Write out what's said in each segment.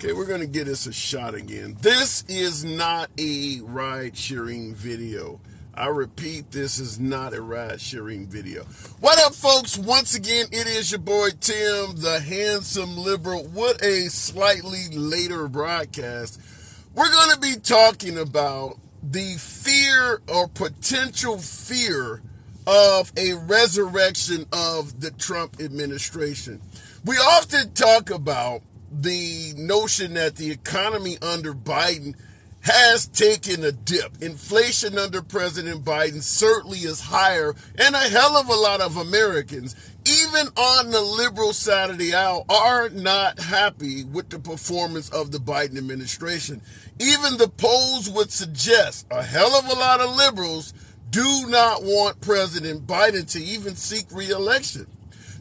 Okay, we're going to give this a shot again. This is not a ride-sharing video. I repeat, this is not a ride-sharing video. What up, folks? Once again, it is your boy Tim, the handsome liberal, with a slightly later broadcast. We're going to be talking about the fear or potential fear of a resurrection of the Trump administration. We often talk about the notion that the economy under Biden has taken a dip. Inflation under President Biden certainly is higher, and a hell of a lot of Americans, even on the liberal side of the aisle, are not happy with the performance of the Biden administration. Even the polls would suggest a hell of a lot of liberals do not want President Biden to even seek re-election.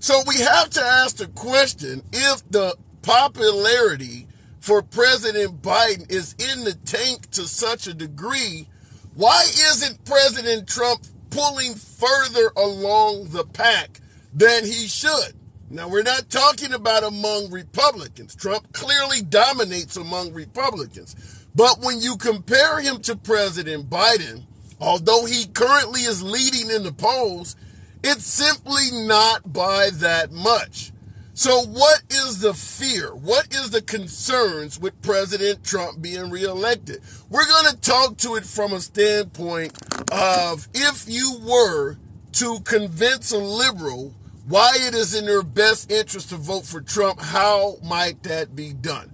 So we have to ask the question, if the popularity for President Biden is in the tank to such a degree, why isn't President Trump pulling further along the pack than he should? Now, we're not talking about among Republicans. Trump clearly dominates among Republicans. But when you compare him to President Biden, although he currently is leading in the polls, it's simply not by that much. So what is the fear? What is the concerns with President Trump being reelected? We're going to talk to it from a standpoint of, if you were to convince a liberal why it is in their best interest to vote for Trump, how might that be done?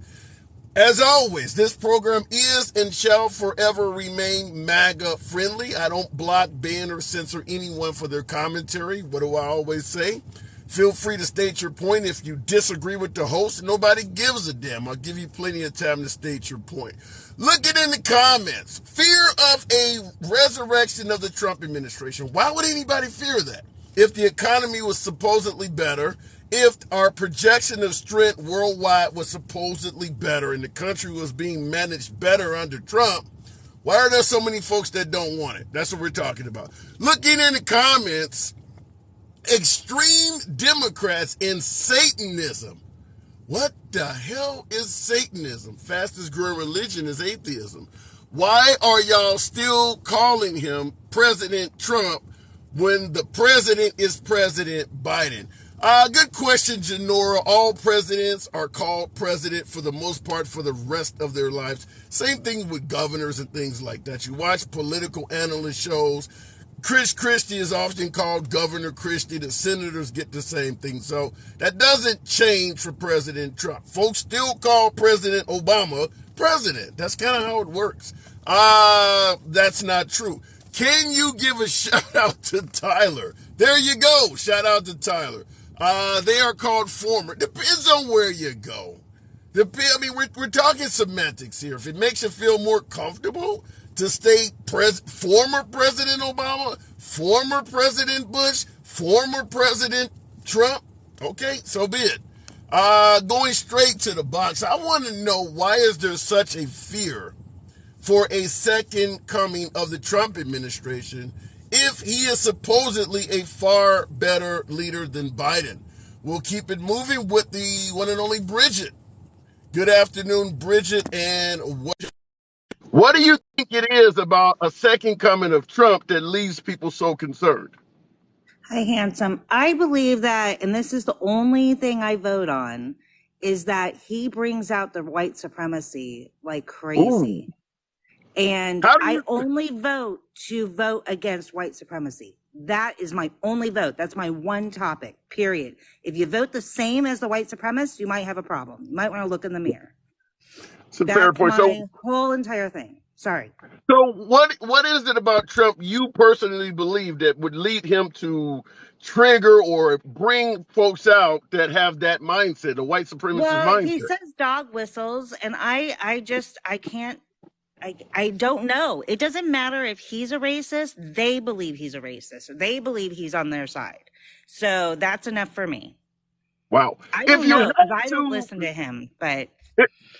As always, this program is and shall forever remain MAGA friendly. I don't block, ban, or censor anyone for their commentary. What do I always say? Feel free to state your point. If you disagree with the host, nobody gives a damn. I'll give you plenty of time to state your point. Looking in the comments, fear of a resurrection of the Trump administration. Why would anybody fear that? If the economy was supposedly better, if our projection of strength worldwide was supposedly better and the country was being managed better under Trump, why are there so many folks that don't want it? That's what we're talking about. Looking in the comments, extreme Democrats and Satanism. What the hell is Satanism? Fastest growing religion is atheism. Why are y'all still calling him President Trump when the president is President Biden? Good question, Janora. All presidents are called president for the most part for the rest of their lives. Same thing with governors and things like that. You watch political analyst shows. Chris Christie is often called Governor Christie. The senators get the same thing. So that doesn't change for President Trump. Folks still call President Obama president. That's kind of how it works. That's not true. Can you give a shout out to Tyler? There you go. Shout out to Tyler. They are called former. Depends on where you go. I mean, we're talking semantics here. If it makes you feel more comfortable to state former President Obama, former President Bush, former President Trump, okay, so be it. Going straight to the box, I want to know, why is there such a fear for a second coming of the Trump administration if he is supposedly a far better leader than Biden? We'll keep it moving with the one and only Bridget. Good afternoon, Bridget. And what do you think it is about a second coming of Trump that leaves people so concerned? Hi, handsome. I believe that, and this is the only thing I vote on, is that he brings out the white supremacy like crazy. Ooh. And I only vote to vote against white supremacy. That is my only vote. That's my one topic, period. If you vote the same as the white supremacists, you might have a problem. You might want to look in the mirror. It's a fair point. My whole entire thing. Sorry. So what is it about Trump you personally believe that would lead him to trigger or bring folks out that have that mindset, a white supremacist mindset? He says dog whistles, and I can't. I don't know. It doesn't matter if he's a racist. They believe he's a racist. They believe he's on their side. So that's enough for me. Wow. I don't know, because I don't listen to him. But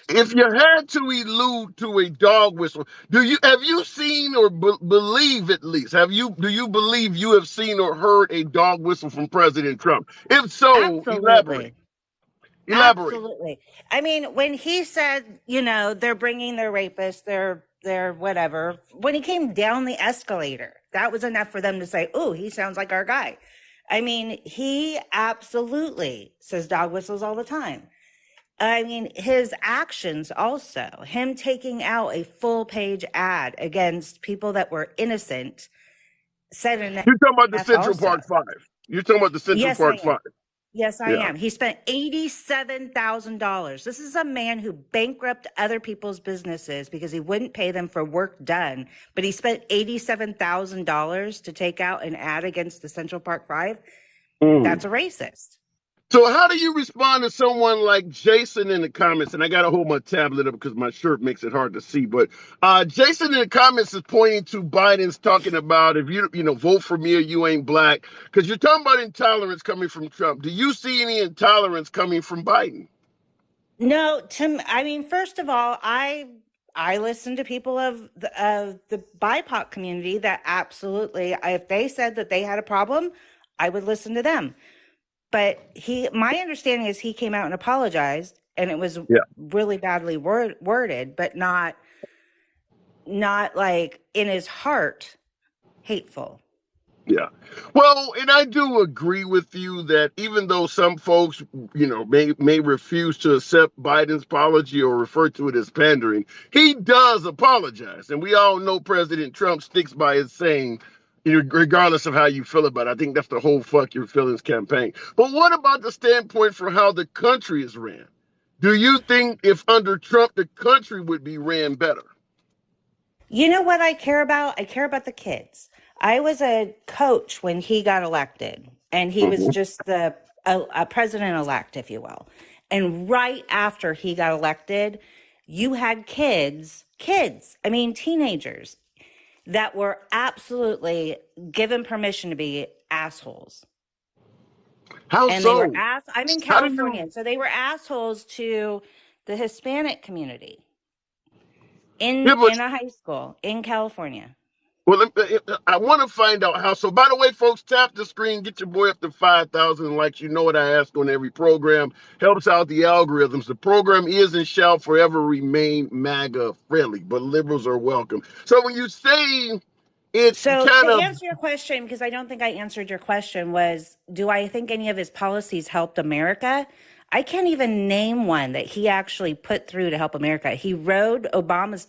if you had to allude to a dog whistle, have you seen or believe, at least, do you believe you have seen or heard a dog whistle from President Trump? If so, absolutely. Elaborate. Elaborate. Absolutely. I mean, when he said, they're bringing their rapists, their whatever, when he came down the escalator, that was enough for them to say, "Oh, he sounds like our guy." I mean, he absolutely says dog whistles all the time. I mean, his actions also, him taking out a full page ad against people that were innocent, said You're talking about the enough Central also. Park Five. You're talking about the Central Yes, I Park am. Five. Yes, I Yeah. am. He spent $87,000. This is a man who bankrupted other people's businesses because he wouldn't pay them for work done, but he spent $87,000 to take out an ad against the Central Park Five. Mm. That's a racist. So how do you respond to someone like Jason in the comments? And I got to hold my tablet up because my shirt makes it hard to see. But Jason in the comments is pointing to Biden's talking about if you vote for me or you ain't black, because you're talking about intolerance coming from Trump. Do you see any intolerance coming from Biden? No, Tim. I mean, first of all, I listen to people of the BIPOC community that absolutely, if they said that they had a problem, I would listen to them. But my understanding is he came out and apologized, and it was Yeah. really badly worded, but not like in his heart hateful. Yeah. Well, and I do agree with you that even though some folks, may refuse to accept Biden's apology or refer to it as pandering, he does apologize. And we all know President Trump sticks by his saying, regardless of how you feel about it. I think that's the whole fuck your feelings campaign. But what about the standpoint for how the country is ran? Do you think if under Trump, the country would be ran better? You know what I care about? I care about the kids. I was a coach when he got elected, and he was Mhm. just a president elect, if you will. And right after he got elected, you had kids, I mean, teenagers that were absolutely given permission to be assholes. How And they were so? I'm in How do you? California, so they were assholes to the Hispanic community Yeah, but in a high school in California. well, I want to find out how. So, by the way, folks, tap the screen, get your boy up to 5,000 likes. You know what I ask on every program. Helps out the algorithms. The program is and shall forever remain MAGA friendly, but liberals are welcome. So, when you say it So to kind of, answer your question, because I don't think I answered your question, was do I think any of his policies helped America? I can't even name one that he actually put through to help America. He rode Obama's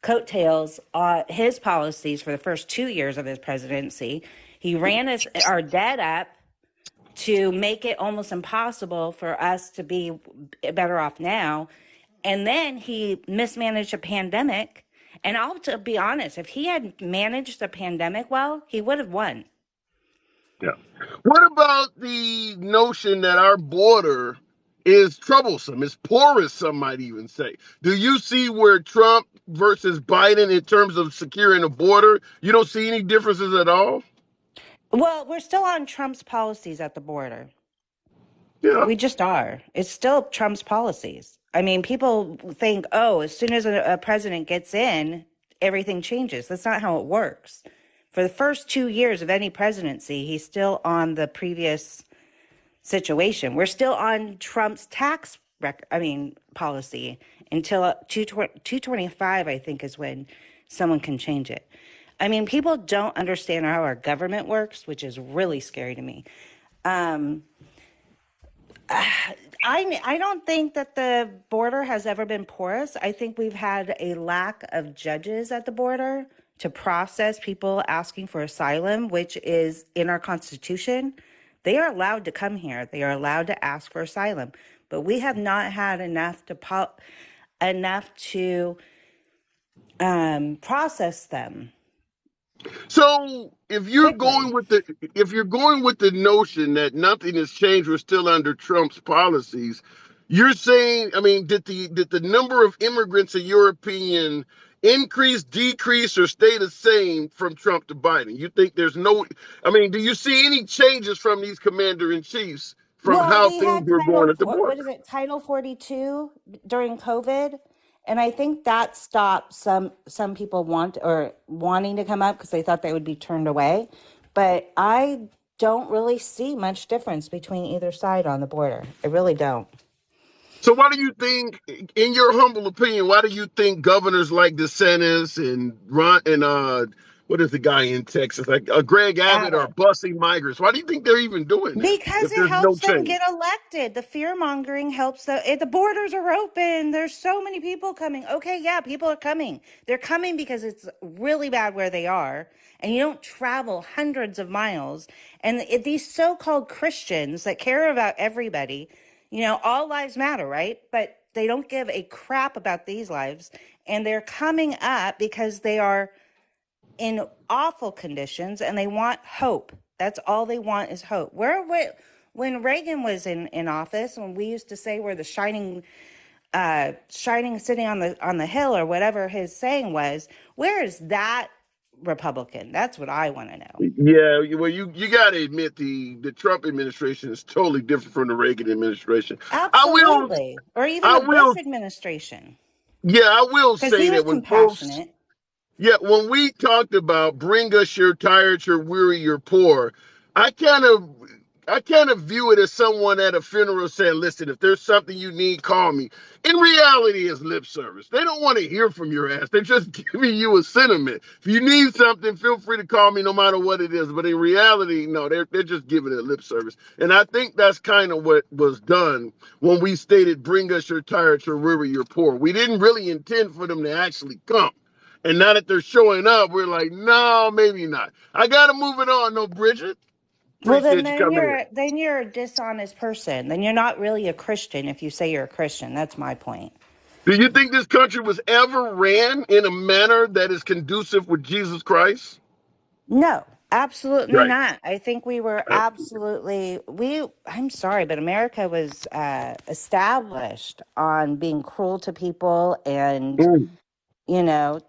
coattails on his policies for the first 2 years of his presidency. He ran our debt up to make it almost impossible for us to be better off now. And then he mismanaged a pandemic. And I'll to be honest, if he had managed the pandemic well, he would have won. yeah. What about the notion that our border is troublesome, is porous, some might even say? Do you see where Trump versus Biden in terms of securing a border? You don't see any differences at all? Well, we're still on Trump's policies at the border. Yeah. We just are. It's still Trump's policies. I mean, people think, oh, as soon as a president gets in, everything changes. That's not how it works. For the first 2 years of any presidency, he's still on the previous situation. We're still on Trump's policy until 225, I think, is when someone can change it. I mean, people don't understand how our government works, which is really scary to me. I don't think that the border has ever been porous. I think we've had a lack of judges at the border to process people asking for asylum, which is in our Constitution. They are allowed to come here. They are allowed to ask for asylum, but we have not had enough to process them So quickly. if you're going with the notion that nothing has changed, we're still under Trump's policies, you're saying, I mean, did the number of immigrants, in your opinion, increase, decrease, or stay the same from Trump to Biden? You think there's no, I mean, do you see any changes from these commander in chiefs from Well, how we things had were going at the border? what is it, Title 42 during COVID, and I think that stopped some people wanting to come up because they thought they would be turned away. But don't really see much difference between either side on the border. I really don't. So why do you think, in your humble opinion, why do you think governors like DeSantis and Ron and what is the guy in Texas, like Greg Abbott, are Abbott. busing migrants? Why do you think they're even doing that Because if it there's no helps them change? get elected. The fear mongering helps the borders are open. There's so many people coming. Okay, yeah, people are coming. They're coming because it's really bad where they are, and you don't travel hundreds of miles. And these so-called Christians that care about everybody, all lives matter, right? But they don't give a crap about these lives, and they're coming up because they are in awful conditions and they want hope. That's all they want is hope. When Reagan was in office, when we used to say we're the shining city on the hill or whatever his saying was, where is that Republican? That's what I want to know. Yeah, well, you got to admit the Trump administration is totally different from the Reagan administration. I will, Absolutely. Or even I the will, Bush administration. yeah, I will Because say he was that when folks, compassionate. yeah, when we talked about bring us your tired, your weary, your poor, I kind of I kind of view it as someone at a funeral saying, listen, if there's something you need, call me. In reality, it's lip service. They don't want to hear from your ass. They're just giving you a sentiment. If you need something, feel free to call me no matter what it is. But in reality, no, they're just giving it lip service. And I think that's kind of what was done when we stated, bring us your tired, your weary, your poor. We didn't really intend for them to actually come. And now that they're showing up, we're like, no, maybe not. I got to move it on. No, Bridget. Well, then, Appreciate you then coming in. you're then you're a dishonest person. Then you're not really a Christian if you say you're a Christian. That's my point. Do you think this country was ever ran in a manner that is conducive with Jesus Christ? No, absolutely Right. not. I think we were Uh, absolutely I'm sorry, but America was established on being cruel to people, and mm.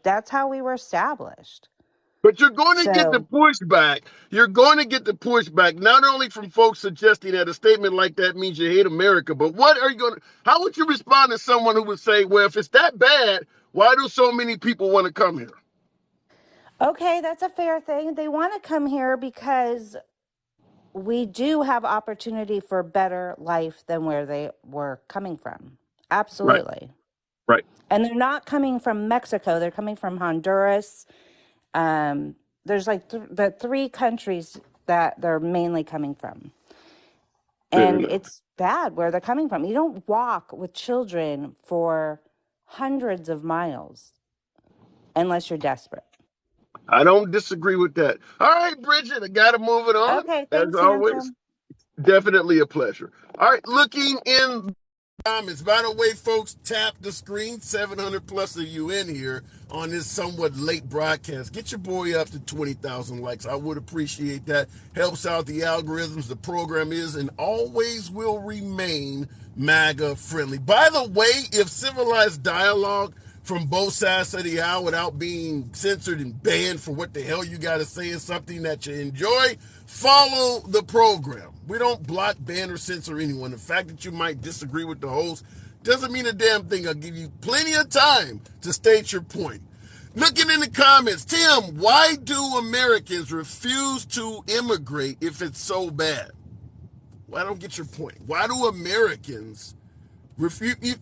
that's how we were established. But you're going to get the So, pushback. You're going to get the pushback, not only from folks suggesting that a statement like that means you hate America, but what are you going to, how would you respond to someone who would say, well, if it's that bad, why do so many people want to come here? okay, that's a fair thing. They want to come here because we do have opportunity for better life than where they were coming from. Right, Absolutely. right. And they're not coming from Mexico, they're coming from Honduras. There's like the three countries that they're mainly coming from. Fair And enough. it's bad where they're coming from. You don't walk with children for hundreds of miles unless you're desperate. I don't disagree with that. All right, Bridget, I got to move it on. Okay, As thanks, always, handsome. definitely a pleasure. All right, looking in comments. By the way, folks, tap the screen. 700 plus of you in here on this somewhat late broadcast. Get your boy up to 20,000 likes. I would appreciate that. Helps out the algorithms. The program is and always will remain MAGA friendly. By the way, if civilized dialogue from both sides of the aisle without being censored and banned for what the hell you got to say is something that you enjoy, follow the program. We don't block, ban, or censor anyone. The fact that you might disagree with the host doesn't mean a damn thing. I'll give you plenty of time to state your point. Looking in the comments, Tim, why do Americans refuse to immigrate if it's so bad? Well, I don't get your point. Why do Americans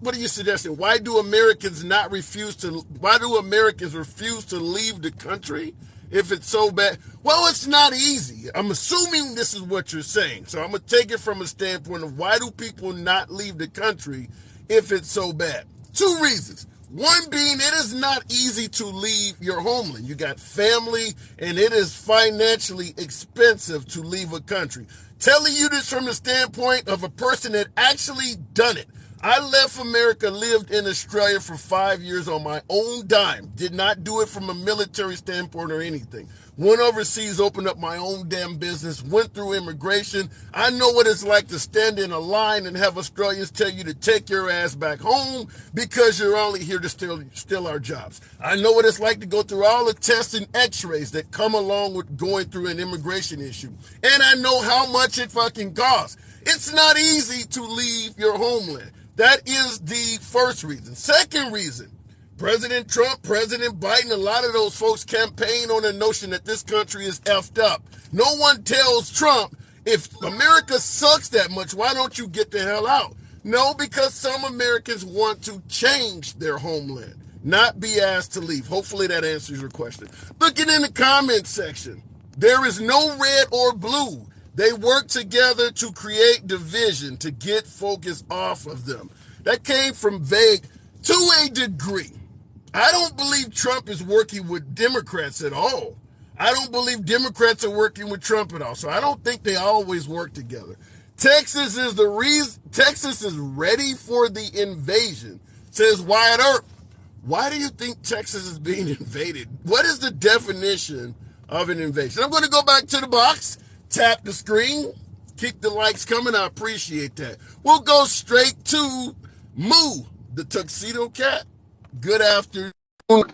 what are you suggesting? Why do Americans not refuse to? Why do Americans refuse to leave the country if it's so bad? Well, it's not easy. I'm assuming this is what you're saying, so I'm gonna take it from a standpoint of why do people not leave the country if it's so bad? Two reasons. One being it is not easy to leave your homeland. You got family, and it is financially expensive to leave a country. Telling you this from the standpoint of a person that actually done it. I left America, lived in Australia for 5 years on my own dime. Did not do it from a military standpoint or anything. Went overseas, opened up my own damn business, went through immigration. I know what it's like to stand in a line and have Australians tell you to take your ass back home because you're only here to steal our jobs. I know what it's like to go through all the tests and x-rays that come along with going through an immigration issue. And I know how much it fucking costs. It's not easy to leave your homeland. That is the first reason. Second reason, President Trump, President Biden, a lot of those folks campaign on the notion that this country is effed up. No one tells Trump, if America sucks that much, why don't you get the hell out? No, because some Americans want to change their homeland, not be asked to leave. Hopefully that answers your question. Looking in the comment section, there is no red or blue. They work together to create division, to get focus off of them. That came from Vague to a degree. I don't believe Trump is working with Democrats at all. I don't believe Democrats are working with Trump at all. So I don't think they always work together. Texas is the reason. Texas is ready for the invasion, says Wyatt Earp. Why do you think Texas is being invaded? What is the definition of an invasion? I'm going to go back to the box, tap the screen, keep the likes coming. I appreciate that. We'll go straight to Moo, the tuxedo cat. Good afternoon,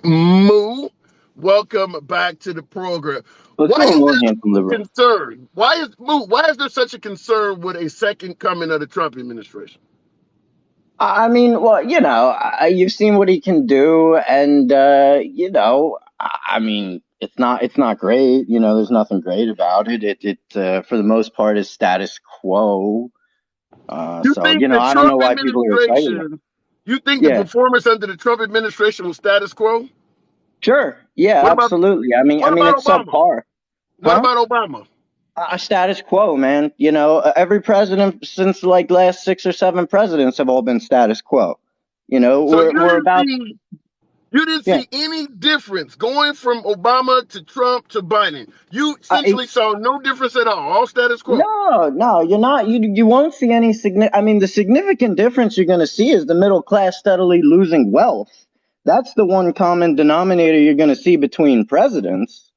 Moo. Welcome back to the program. Why is there concern? Why is there such a concern with a second coming of the Trump administration? I mean, well, you've seen what he can do, and I mean, it's not great. There's nothing great about it. It for the most part is status quo. I don't know why people are excited. You think the performance under the Trump administration was status quo? Sure. Yeah, absolutely. I mean, it's subpar. What about Obama? Status quo, man. Every president since like last 6 or 7 presidents have all been status quo. So you didn't see any difference going from Obama to Trump to Biden. You essentially saw no difference at all status quo. No, you're not. You won't see any significant. I mean, the significant difference you're going to see is the middle class steadily losing wealth. That's the one common denominator you're going to see between presidents.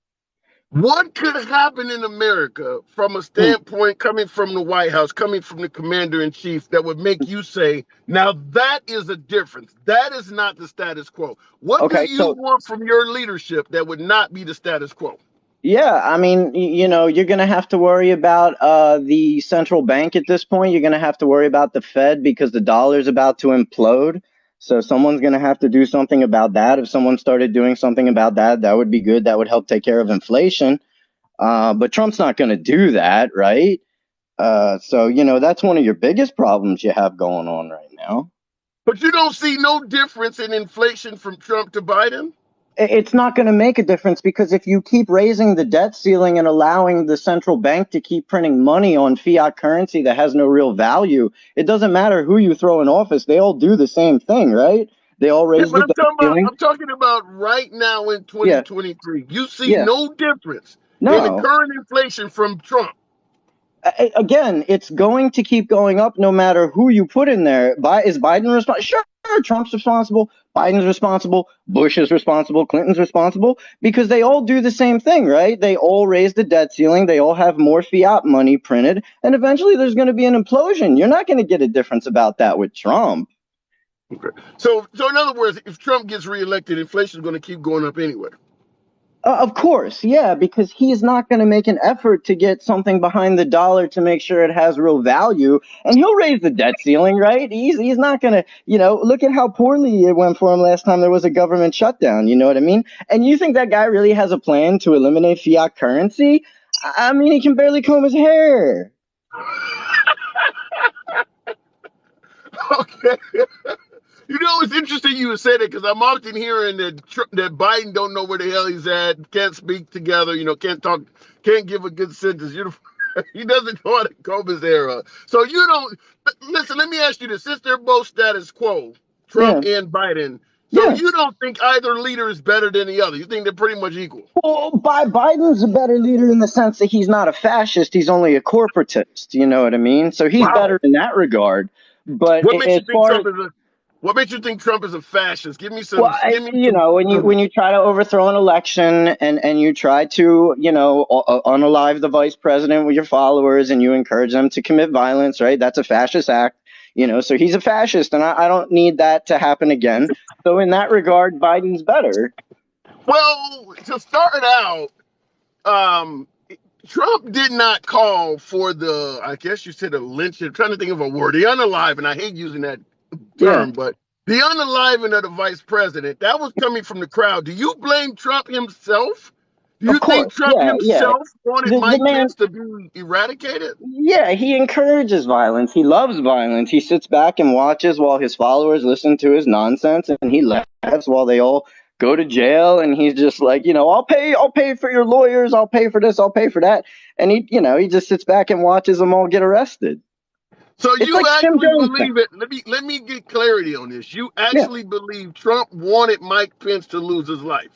What could happen in America from a standpoint coming from the White House, coming from the commander-in-chief, that would make you say, now that is a difference. That is not the status quo. What do you want from your leadership that would not be the status quo? Yeah, I mean, you're going to have to worry about the central bank at this point. You're going to have to worry about the Fed because the dollar's about to implode. So someone's going to have to do something about that. If someone started doing something about that, that would be good. That would help take care of inflation. But Trump's not going to do that, right? So, that's one of your biggest problems you have going on right now. But you don't see no difference in inflation from Trump to Biden? It's not going to make a difference because if you keep raising the debt ceiling and allowing the central bank to keep printing money on fiat currency that has no real value, it doesn't matter who you throw in office. They all do the same thing, right? They all raise the debt ceiling. I'm talking about right now in 2023. You see no difference in the current inflation from Trump. Again, it's going to keep going up no matter who you put in there. Is Biden responsible? Sure, Trump's responsible. Biden's responsible. Bush is responsible. Clinton's responsible because they all do the same thing, right? They all raise the debt ceiling. They all have more fiat money printed. And eventually there's going to be an implosion. You're not going to get a difference about that with Trump. Okay. So in other words, if Trump gets reelected, inflation is going to keep going up anyway. Of course, yeah, because he's not going to make an effort to get something behind the dollar to make sure it has real value. And he'll raise the debt ceiling, right? He's not going to, look at how poorly it went for him last time there was a government shutdown. You know what I mean? And you think that guy really has a plan to eliminate fiat currency? I mean, he can barely comb his hair. Okay. It's interesting you said it because I'm often hearing that Biden don't know where the hell he's at, can't speak together, can't talk, can't give a good sentence. He doesn't know how to comb his hair up. So listen, let me ask you this. Since they're both status quo, Trump and Biden, so you don't think either leader is better than the other? You think they're pretty much equal? Well, Biden's a better leader in the sense that he's not a fascist. He's only a corporatist. You know what I mean? So he's better in that regard. But what makes you think Trump is a fascist? Give me some. When you try to overthrow an election and you try to, unalive the vice president with your followers and you encourage them to commit violence, right? That's a fascist act. So he's a fascist, and I don't need that to happen again. So in that regard, Biden's better. Well, to start out, Trump did not call for I guess you said a lynching. I'm trying to think of a word. The unalive, and I hate using that term, but The unaliving of the vice president, that was coming from the crowd. Do you blame Trump himself? Do Of you think course, Trump yeah, yeah. himself wanted The Mike man, Pence to be eradicated? yeah, he encourages violence. He loves violence. He sits back and watches while his followers listen to his nonsense, and he laughs while they all go to jail. And he's just like, I'll pay for your lawyers. I'll pay for this. I'll pay for that. And he just sits back and watches them all get arrested. So It's you like Jim actually Jones thing. believe it? Let me get clarity on this. You Yeah, actually believe Trump wanted Mike Pence to lose his life?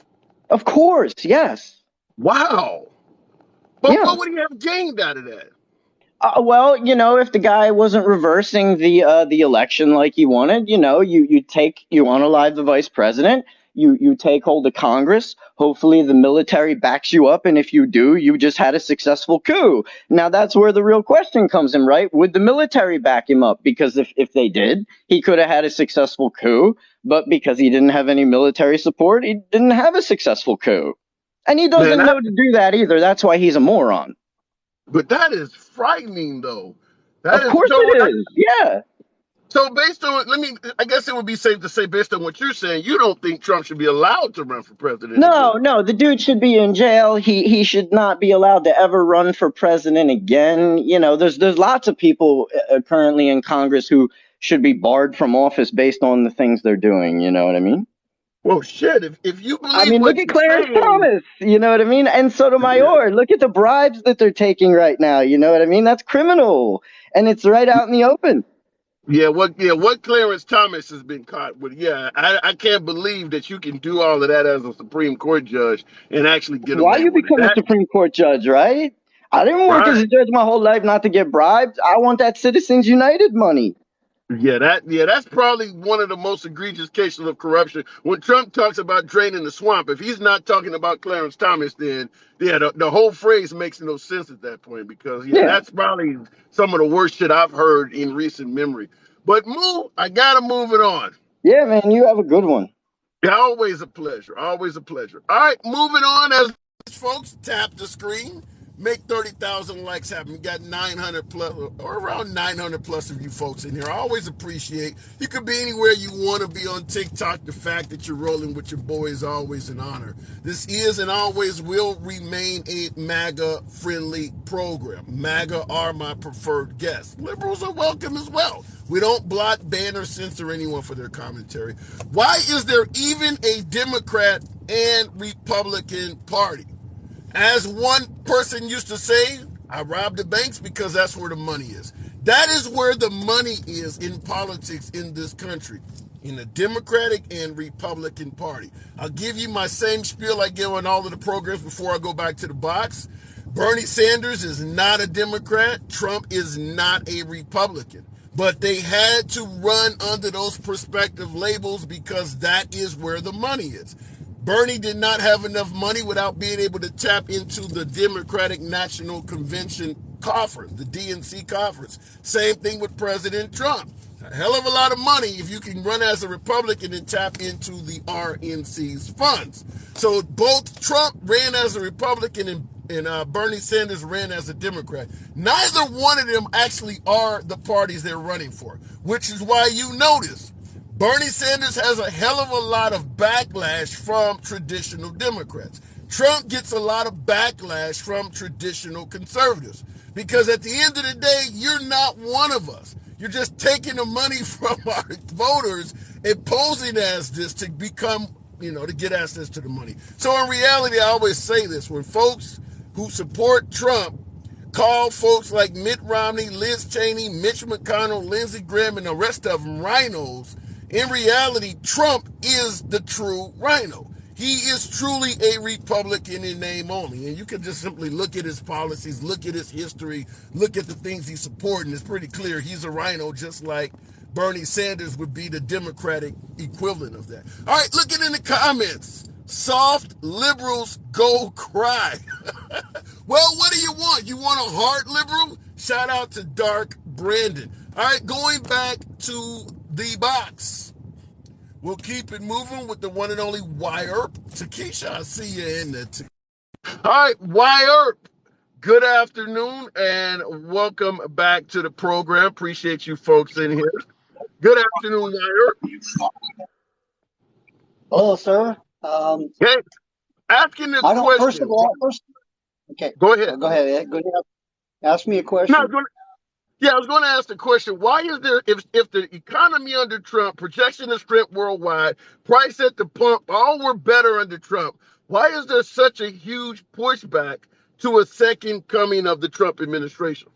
of course, yes, Wow. But yeah. what would he have gained out of that? Well, if the guy wasn't reversing the election like he wanted, you unalive the vice president, you take hold of Congress. Hopefully, the military backs you up, and if you do, you just had a successful coup. Now, that's where the real question comes in, right? Would the military back him up? Because if they did, he could have had a successful coup, but because he didn't have any military support, he didn't have a successful coup, and he Man, doesn't know to do that either. That's why he's a moron. but that is frightening, though. That Of is course so. it is. Yeah. So based on, I guess it would be safe to say, based on what you're saying, you don't think Trump should be allowed to run for president No, again. no, the dude should be in jail. He should not be allowed to ever run for president again. There's lots of people currently in Congress who should be barred from office based on the things they're doing. You know what I mean? Well, shit, if you I believe mean, look what at you're Clarence saying, Thomas. You know what I mean? And Sotomayor. Look at the bribes that they're taking right now. You know what I mean? That's criminal, and it's right out in the open. what Clarence Thomas has been caught with. Yeah, I can't believe that you can do all of that as a Supreme Court judge and actually get Why away you with it. become a That Supreme Court judge, right? I didn't work as right. a judge my whole life not to get bribed. I want that Citizens United money. That's probably one of the most egregious cases of corruption. When Trump talks about draining the swamp, if he's not talking about Clarence Thomas, then the whole phrase makes no sense at that point because Yeah. that's probably some of the worst shit I've heard in recent memory. But I gotta move it on. Yeah, man, you have a good one. Yeah, always a pleasure. Always a pleasure. All right, moving on. As folks, tap the screen. Make 30,000 likes happen. We got 900 plus, or around 900 plus of you folks in here. I always appreciate. You could be anywhere you want to be on TikTok. The fact that you're rolling with your boy is always an honor. This is and always will remain a MAGA-friendly program. MAGA are my preferred guests. Liberals are welcome as well. We don't block, ban, or censor anyone for their commentary. Why is there even a Democrat and Republican Party? As one person used to say, I rob the banks because that's where the money is. That is where the money is in politics in this country, in the Democratic and Republican Party. I'll give you my same spiel I give on all of the programs before I go back to the box. Bernie Sanders is not a Democrat. Trump is not a Republican. But they had to run under those prospective labels because that is where the money is. Bernie did not have enough money without being able to tap into the Democratic National Convention coffers, the DNC coffers. Same thing with President Trump. A hell of a lot of money if you can run as a Republican and tap into the RNC's funds. So both Trump ran as a Republican and Bernie Sanders ran as a Democrat. Neither one of them actually are the parties they're running for, which is why you notice Bernie Sanders has a hell of a lot of backlash from traditional Democrats. Trump gets a lot of backlash from traditional conservatives because at the end of the day, you're not one of us. You're just taking the money from our voters and posing as this to become, to get access to the money. So in reality, I always say this, when folks who support Trump call folks like Mitt Romney, Liz Cheney, Mitch McConnell, Lindsey Graham, and the rest of them rhinos, in reality, Trump is the true rhino. He is truly a Republican in name only. And you can just simply look at his policies, look at his history, look at the things he's supporting. It's pretty clear he's a rhino, just like Bernie Sanders would be the Democratic equivalent of that. All right, looking in the comments. Soft liberals go cry. Well, what do you want? You want a hard liberal? Shout out to Dark Brandon. All right, going back to the box. We'll keep it moving with the one and only Wire. Takesha, I see you in there. All right, Wire. Good afternoon and welcome back to the program. Appreciate you folks in here. Good afternoon, Wire. Hello, sir. Hey, asking this I don't. First question. of all, okay. Go ahead. Go ahead, Ed. Go ahead. Ask me a No, question. I was going to ask the question: why is there, if the economy under Trump, projection of strength worldwide, price at the pump, all were better under Trump? Why is there such a huge pushback to a second coming of the Trump administration?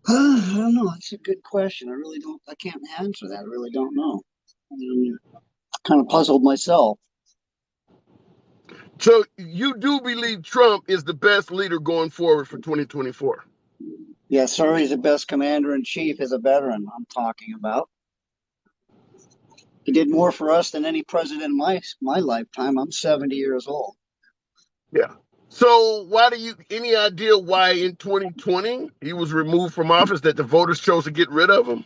I don't know. It's a good question. I really don't. I can't answer that. I really don't know. Kind of puzzled myself. So you do believe Trump is the best leader going forward for 2024? Yes, sir. He's the best commander in chief as a veteran. I'm talking about. He did more for us than any president in my lifetime. I'm 70 years old. Yeah. So why do you, any idea why in 2020 he was removed from office, that the voters chose to get rid of him?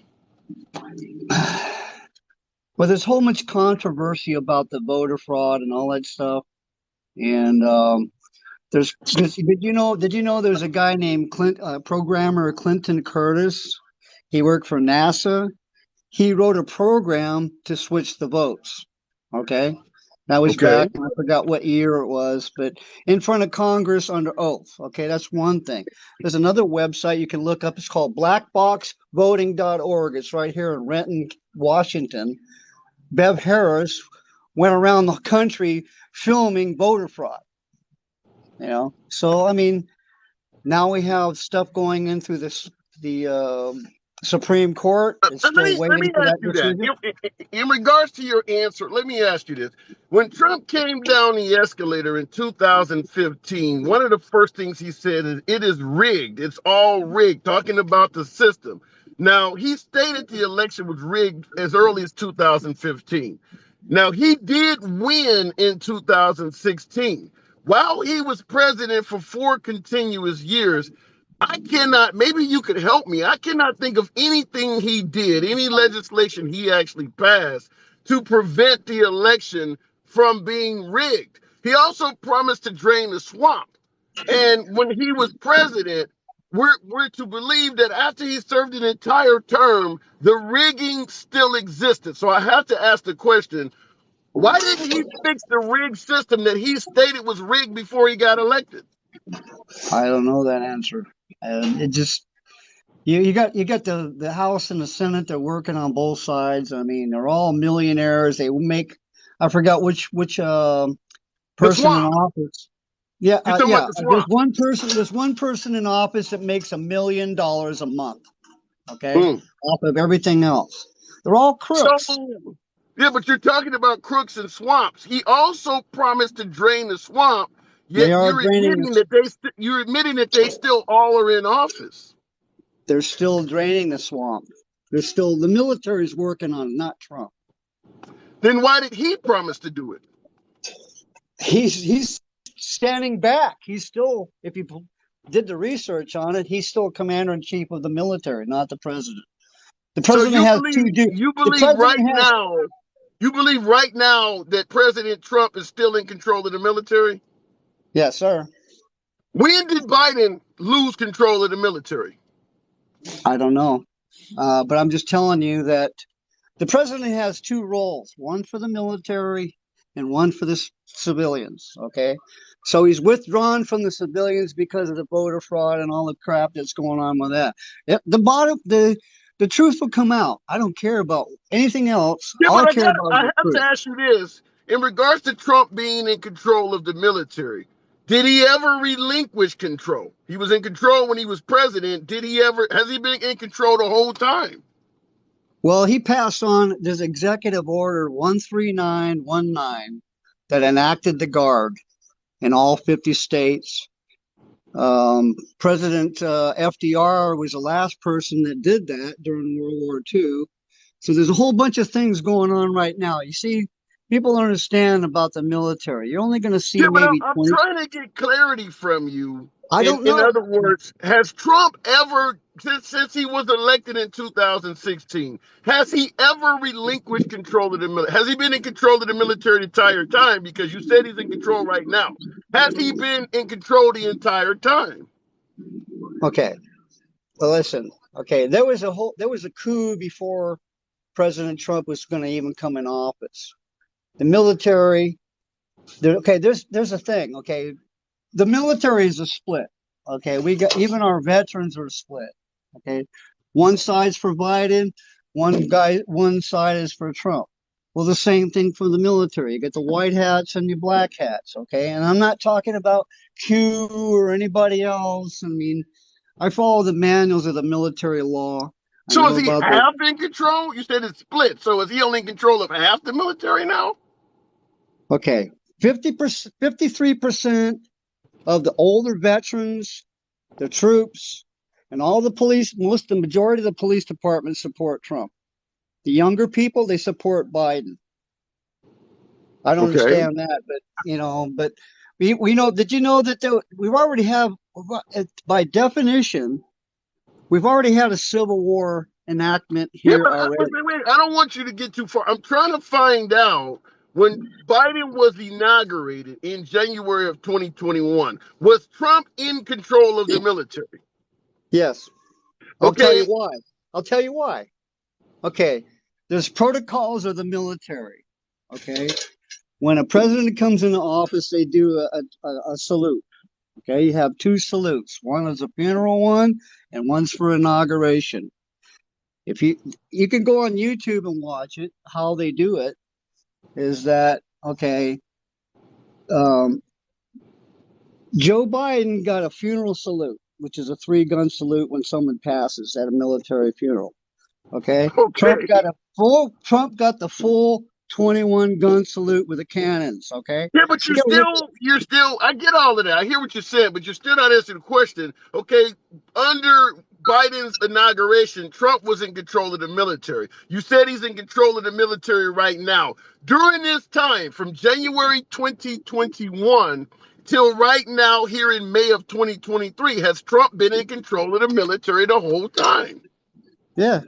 Well, there's so much controversy about the voter fraud and all that stuff, and did you know there's a guy named programmer Clinton Curtis? He worked for NASA. He wrote a program to switch the votes. Okay. That was Okay. back, I forgot what year it was, but in front of Congress under oath. Okay, that's one thing. There's another website you can look up. It's called blackboxvoting.org. It's right here in Renton, Washington. Bev Harris went around the country filming voter fraud. So I mean, now we have stuff going in through the Supreme Court. It's Let still me waiting for ask that you that. decision. In regards to your answer, let me ask you this. When Trump came down the escalator in 2015, one of the first things he said is, "It is rigged. It's all rigged," talking about the system. Now, he stated the election was rigged as early as 2015. Now, he did win in 2016. While he was president for 4 continuous years, I cannot, maybe you could help me. I cannot think of anything he did, any legislation he actually passed to prevent the election from being rigged. He also promised to drain the swamp. And when he was president, we're to believe that after he served an entire term, the rigging still existed. So I have to ask the question, why didn't he fix the rigged system that he stated was rigged before he got elected? I don't know that answer. It just you got the House and the Senate. They're working on both sides. I mean, they're all millionaires. They make I forgot which The person in swamp. office. Yeah, You're talking yeah. about the There's swamp. one person. There's one person in office that makes $1 million a month. Okay, Mm. off of everything else. They're all So, crooks. yeah, but you're talking about crooks and swamps. He also promised to drain the swamp, They yet are you're draining admitting that they still all are in office. They're still draining the swamp. The military's working on it, not Trump. Then why did he promise to do it? He's standing back. He's still, if you did the research on it, he's still commander in chief of the military, not the president. The So president has two. The president has. you believe right now that President Trump is still in control of the military? Yes, sir. When did Biden lose control of the military? I don't know, but I'm just telling you that the president has two roles: one for the military and one for the civilians. Okay, so he's withdrawn from the civilians because of the voter fraud and all the crap that's going on with that. The truth will come out. I don't care about anything else. Yeah, All but I care about is I the have to truth. ask you this. In regards to Trump being in control of the military, did he ever relinquish control? He was in control when he was president. Has he been in control the whole time? Well, he passed on this executive order 13919 that enacted the Guard in all 50 states. President FDR was the last person that did that during World War II. So there's a whole bunch of things going on right now. You see, people don't understand about the military. You're only going to see Yeah, but maybe I'm 20. trying to get clarity from you. I don't In know. other words, has Trump ever, since he was elected in 2016, has he ever relinquished control of the military? Has he been in control of the military the entire time? Because you said he's in control right now. Has he been in control the entire time? Okay. Well, listen. Okay, there was a coup before President Trump was going to even come in office. The military, there's a thing. Okay, the military is a split. Okay, we got even our veterans are split. Okay, one side's for Biden, one side is for Trump. Well, the same thing for the military. You get the white hats and the black hats. Okay, and I'm not talking about Q or anybody else. I mean, I follow the manuals of the military law. I So is know he about the half in control? You said it's split. So is he only in control of half the military now? okay, 50%, 53% of the older veterans, the troops, and all the police, the majority of the police departments support Trump. The younger people, they support Biden. I don't Okay. understand that, but but we know. Did you know that we already have, by definition, we've already had a civil war enactment Yeah, here but already. wait. I don't want you to get too far. I'm trying to find out when Biden was inaugurated in January of 2021, was Trump in control of the military? Yes, I'll tell you Okay. why. I'll tell you why. Okay, there's protocols of the military. Okay, when a president comes into office, they do a salute. Okay, you have two salutes. One is a funeral one, and one's for inauguration. If you can go on YouTube and watch it, how they do it is that okay? Um, Joe Biden got a funeral salute, which is a three-gun salute when someone passes at a military funeral. Okay, Okay. Trump got the full 21 gun salute with the cannons. Okay, Yeah, but you got to look at. you're still, I get all of that. I hear what you're saying, but you're still not answering the question. Okay, under Biden's inauguration, Trump was in control of the military. You said he's in control of the military right now. During this time, from January 2021 till right now, here in May of 2023, has Trump been in control of the military the whole time? Yeah.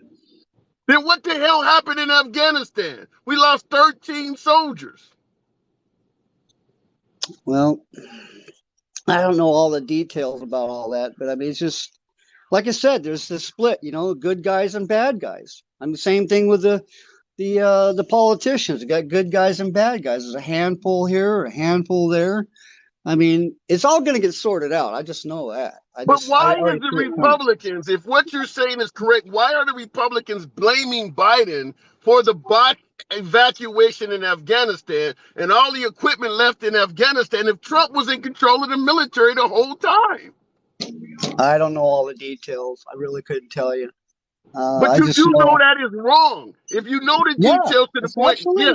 Then what the hell happened in Afghanistan? We lost 13 soldiers. Well, I don't know all the details about all that, but I mean, it's just like I said. There's this split, good guys and bad guys. And the same thing with the politicians. You got good guys and bad guys. There's a handful here, a handful there. I mean, it's all going to get sorted out. I just know that. But I why already is the see it coming. Republicans, if what you're saying is correct, why are the Republicans blaming Biden for the botched evacuation in Afghanistan and all the equipment left in Afghanistan if Trump was in control of the military the whole time? I don't know all the details. I really couldn't tell you. But I you just do know know. that is wrong. If you know the Yeah, details to the it's point, yeah.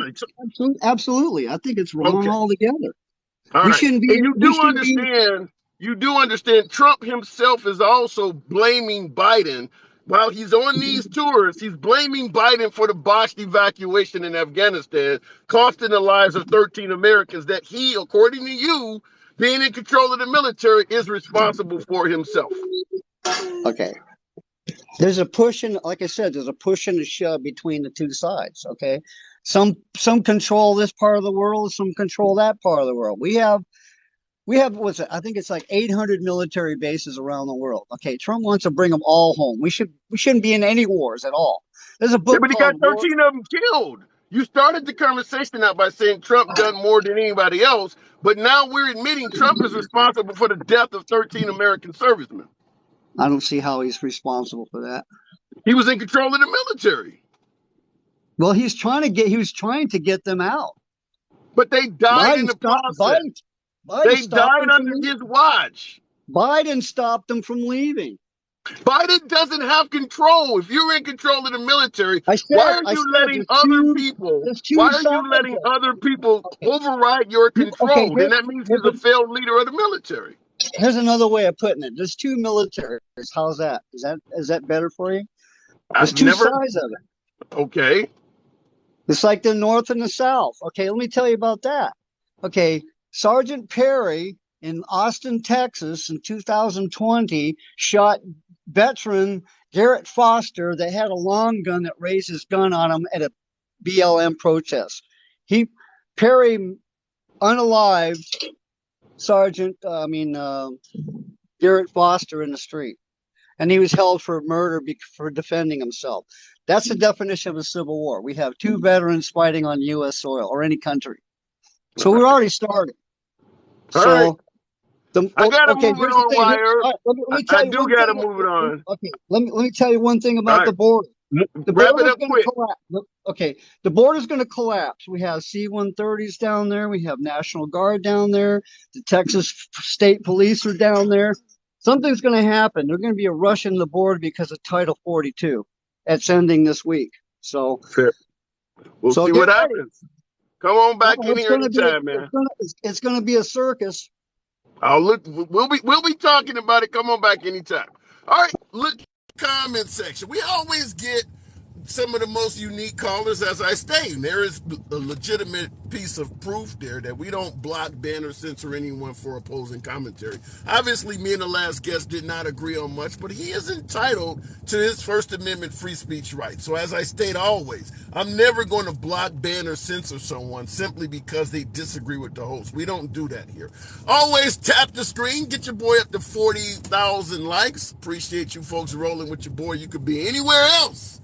absolutely. I think it's wrong Okay. altogether. All We right. shouldn't be. And We shouldn't be. you do understand Trump himself is also blaming Biden while he's on these tours. He's blaming Biden for the botched evacuation in Afghanistan, costing the lives of 13 Americans that he, according to you, being in control of the military, is responsible for himself. Okay. There's a push and, like I said, there's a push and a shove between the two sides. Okay. Some control this part of the world, some control that part of the world. We have what's it? I think it's like 800 military bases around the world. Okay, Trump wants to bring them all home. We shouldn't be in any wars at all. There's a Yeah, book but he got called War. 13 of them killed. You started the conversation out by saying Trump done more than anybody else, but now we're admitting Trump is responsible for the death of 13 American servicemen. I don't see how he's responsible for that. He was in control of the military. Well, he was trying to get them out. But they died in the process. Biden They stopped died them from under leaving. his watch. Biden stopped them from leaving. Biden doesn't have control. If you're in control of the military, I why said, are I you said, letting other people? there's two Why are sides you letting of it. other people override your Okay, control? Then that means he's a failed leader of the military. here's another way of putting it. There's two militaries. How's that? Is that better for you? There's I've two never. sides of it. Okay. It's like the North and the South. Okay, let me tell you about that. Okay, Sergeant Perry in Austin, Texas in 2020 shot veteran Garrett Foster that had a long gun that raised his gun on him at a BLM protest. Perry unalived Garrett Foster in the street. and he was held for murder for defending himself. That's the definition of a civil war. We have two veterans fighting on U.S. soil or any country. So we're already started. All right. So I gotta okay, move it here's the on, thing. Wire. Let me tell I you do one gotta thing. move it on. Okay, let me tell you one thing All about right. the border. The Wrap it border's up going to quick. collapse. Okay, the border's going to collapse. We have C-130s down there. We have National Guard down there. The Texas State Police are down there. Something's going to happen. There's going to be a rush in the border because of Title 42. That's ending this week. So We'll see get what ready. happens. Come on back in It's here going to be anytime, man. it's going to be a circus. I'll look. We'll be talking about it. Come on back anytime. All right. Look, comment section. We always get some of the most unique callers, as I state. There is a legitimate piece of proof there that we don't block, ban, or censor anyone for opposing commentary. Obviously, me and the last guest did not agree on much, but he is entitled to his First Amendment free speech rights. So as I state always, I'm never going to block, ban, or censor someone simply because they disagree with the host. We don't do that here. Always tap the screen. Get your boy up to 40,000 likes. Appreciate you folks rolling with your boy. You could be anywhere else.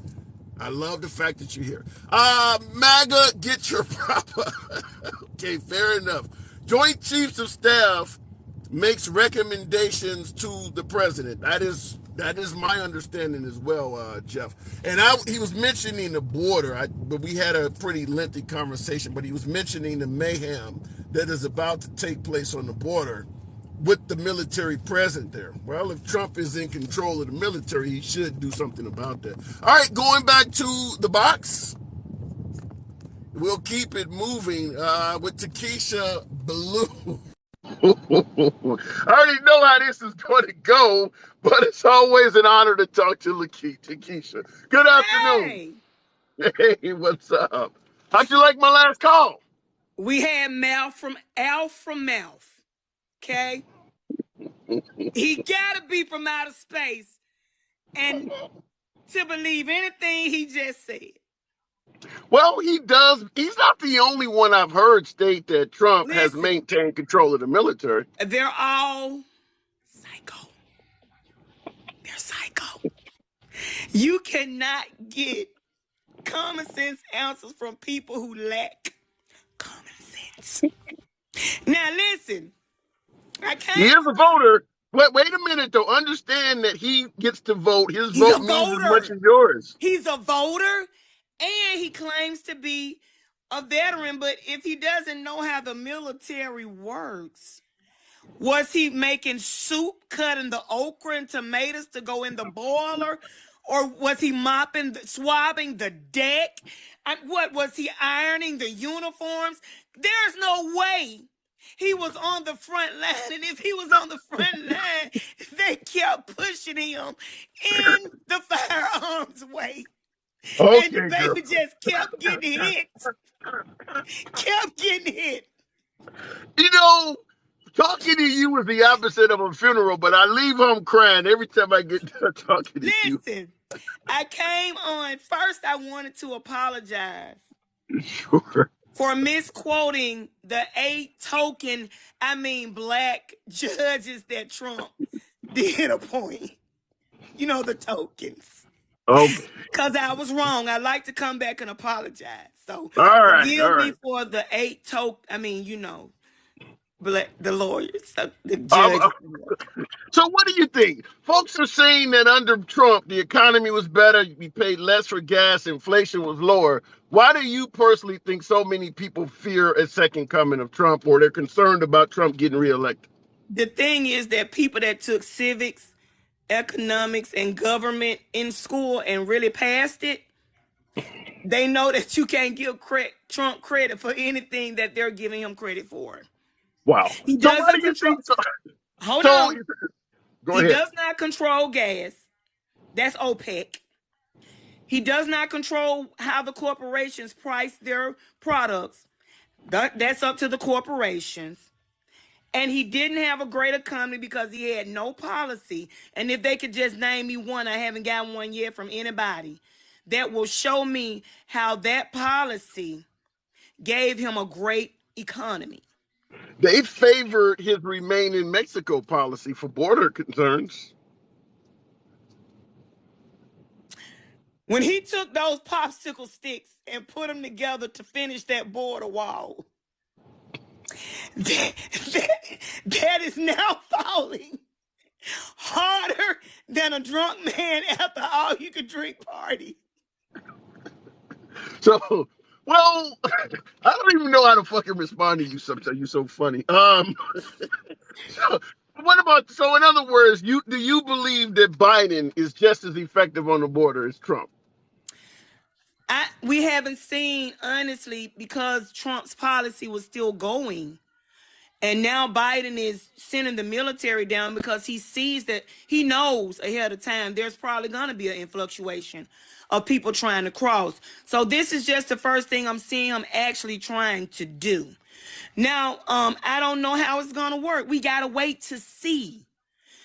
I love the fact that you're here. MAGA, get your proper. Okay, fair enough. Joint Chiefs of Staff makes recommendations to the president. That is my understanding as well, Jeff. And he was mentioning the border, but we had a pretty lengthy conversation, but he was mentioning the mayhem that is about to take place on the border with the military present there. Well, if Trump is in control of the military, he should do something about that. All right, going back to the box. We'll keep it moving with Takesha Blue. I already know how this is going to go, but it's always an honor to talk to Takesha. Good afternoon. Hey, what's up? How'd you like my last call? We had Al from Mouth. Okay? He gotta be from outer space and to believe anything he just said. Well, he does. He's not the only one I've heard state that Trump has maintained control of the military. They're all psycho. They're psycho. You cannot get common sense answers from people who lack common sense. Now listen, He is a voter. Wait a minute, though. Understand that he gets to vote. His vote means as much as yours. He's a voter, and he claims to be a veteran, but if he doesn't know how the military works, was he making soup, cutting the okra and tomatoes to go in the boiler? Or was he swabbing the deck? What was he ironing the uniforms? There's no way he was on the front line. And if he was on the front line, they kept pushing him in the firearms way. Okay, and the baby just kept getting hit. Kept getting hit. You know, talking to you is the opposite of a funeral, but I leave home crying every time I get done talking to you. Listen, I came on. First, I wanted to apologize. Sure. For misquoting the 8 black judges that Trump did appoint. You know, the tokens. Okay. Because I was wrong. I'd like to come back and apologize. So forgive me for the 8 the lawyers, the judges. So what do you think? Folks are saying that under Trump, the economy was better, we paid less for gas, inflation was lower. Why do you personally think so many people fear a second coming of Trump, or they're concerned about Trump getting reelected? The thing is that people that took civics, economics, and government in school and really passed it, they know that you can't give Trump credit for anything that they're giving him credit for. Wow. He doesn't control. Hold on. He does not control gas. That's OPEC. He does not control how the corporations price their products. That's up to the corporations. And he didn't have a great economy because he had no policy. And if they could just name me one, I haven't gotten one yet from anybody, that will show me how that policy gave him a great economy. They favored his remain in Mexico policy for border concerns. When he took those popsicle sticks and put them together to finish that border wall, that is now falling harder than a drunk man after all you could drink party. So, well, I don't even know how to fucking respond to you sometimes. You're so funny. So what about, so in other words, do you believe that Biden is just as effective on the border as Trump? We haven't seen, honestly, because Trump's policy was still going. And now Biden is sending the military down because he sees that, he knows ahead of time there's probably going to be an influctuation of people trying to cross. So this is just the first thing I'm seeing him actually trying to do. Now, I don't know how it's going to work. We got to wait to see.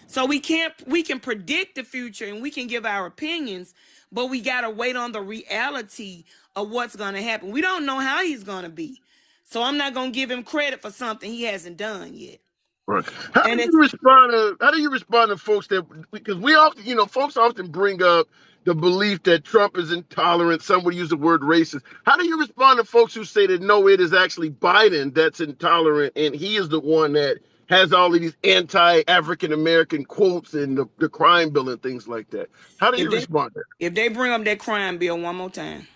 So we can predict the future and we can give our opinions, but we got to wait on the reality of what's going to happen. We don't know how he's going to be. So I'm not going to give him credit for something he hasn't done yet. Right. How do you respond to folks that, because we often, folks often bring up the belief that Trump is intolerant. Some would use the word racist. How do you respond to folks who say that no, it is actually Biden that's intolerant and he is the one that has all of these anti-African American quotes in the crime bill and things like that? How do you respond to that? If they bring up that crime bill one more time,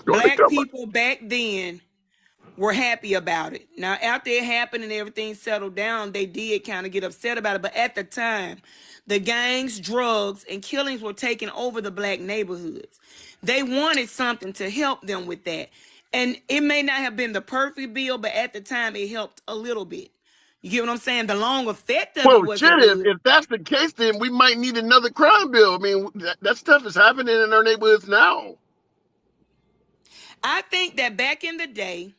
black people back then were happy about it. Now, after it happened and everything settled down, they did kind of get upset about it. But at the time, the gangs, drugs, and killings were taking over the black neighborhoods. They wanted something to help them with that. And it may not have been the perfect bill, but at the time, it helped a little bit. You get what I'm saying? The long effect of it was shit, if that's the case, then we might need another crime bill. I mean, that stuff is happening in our neighborhoods now. I think that back in the day,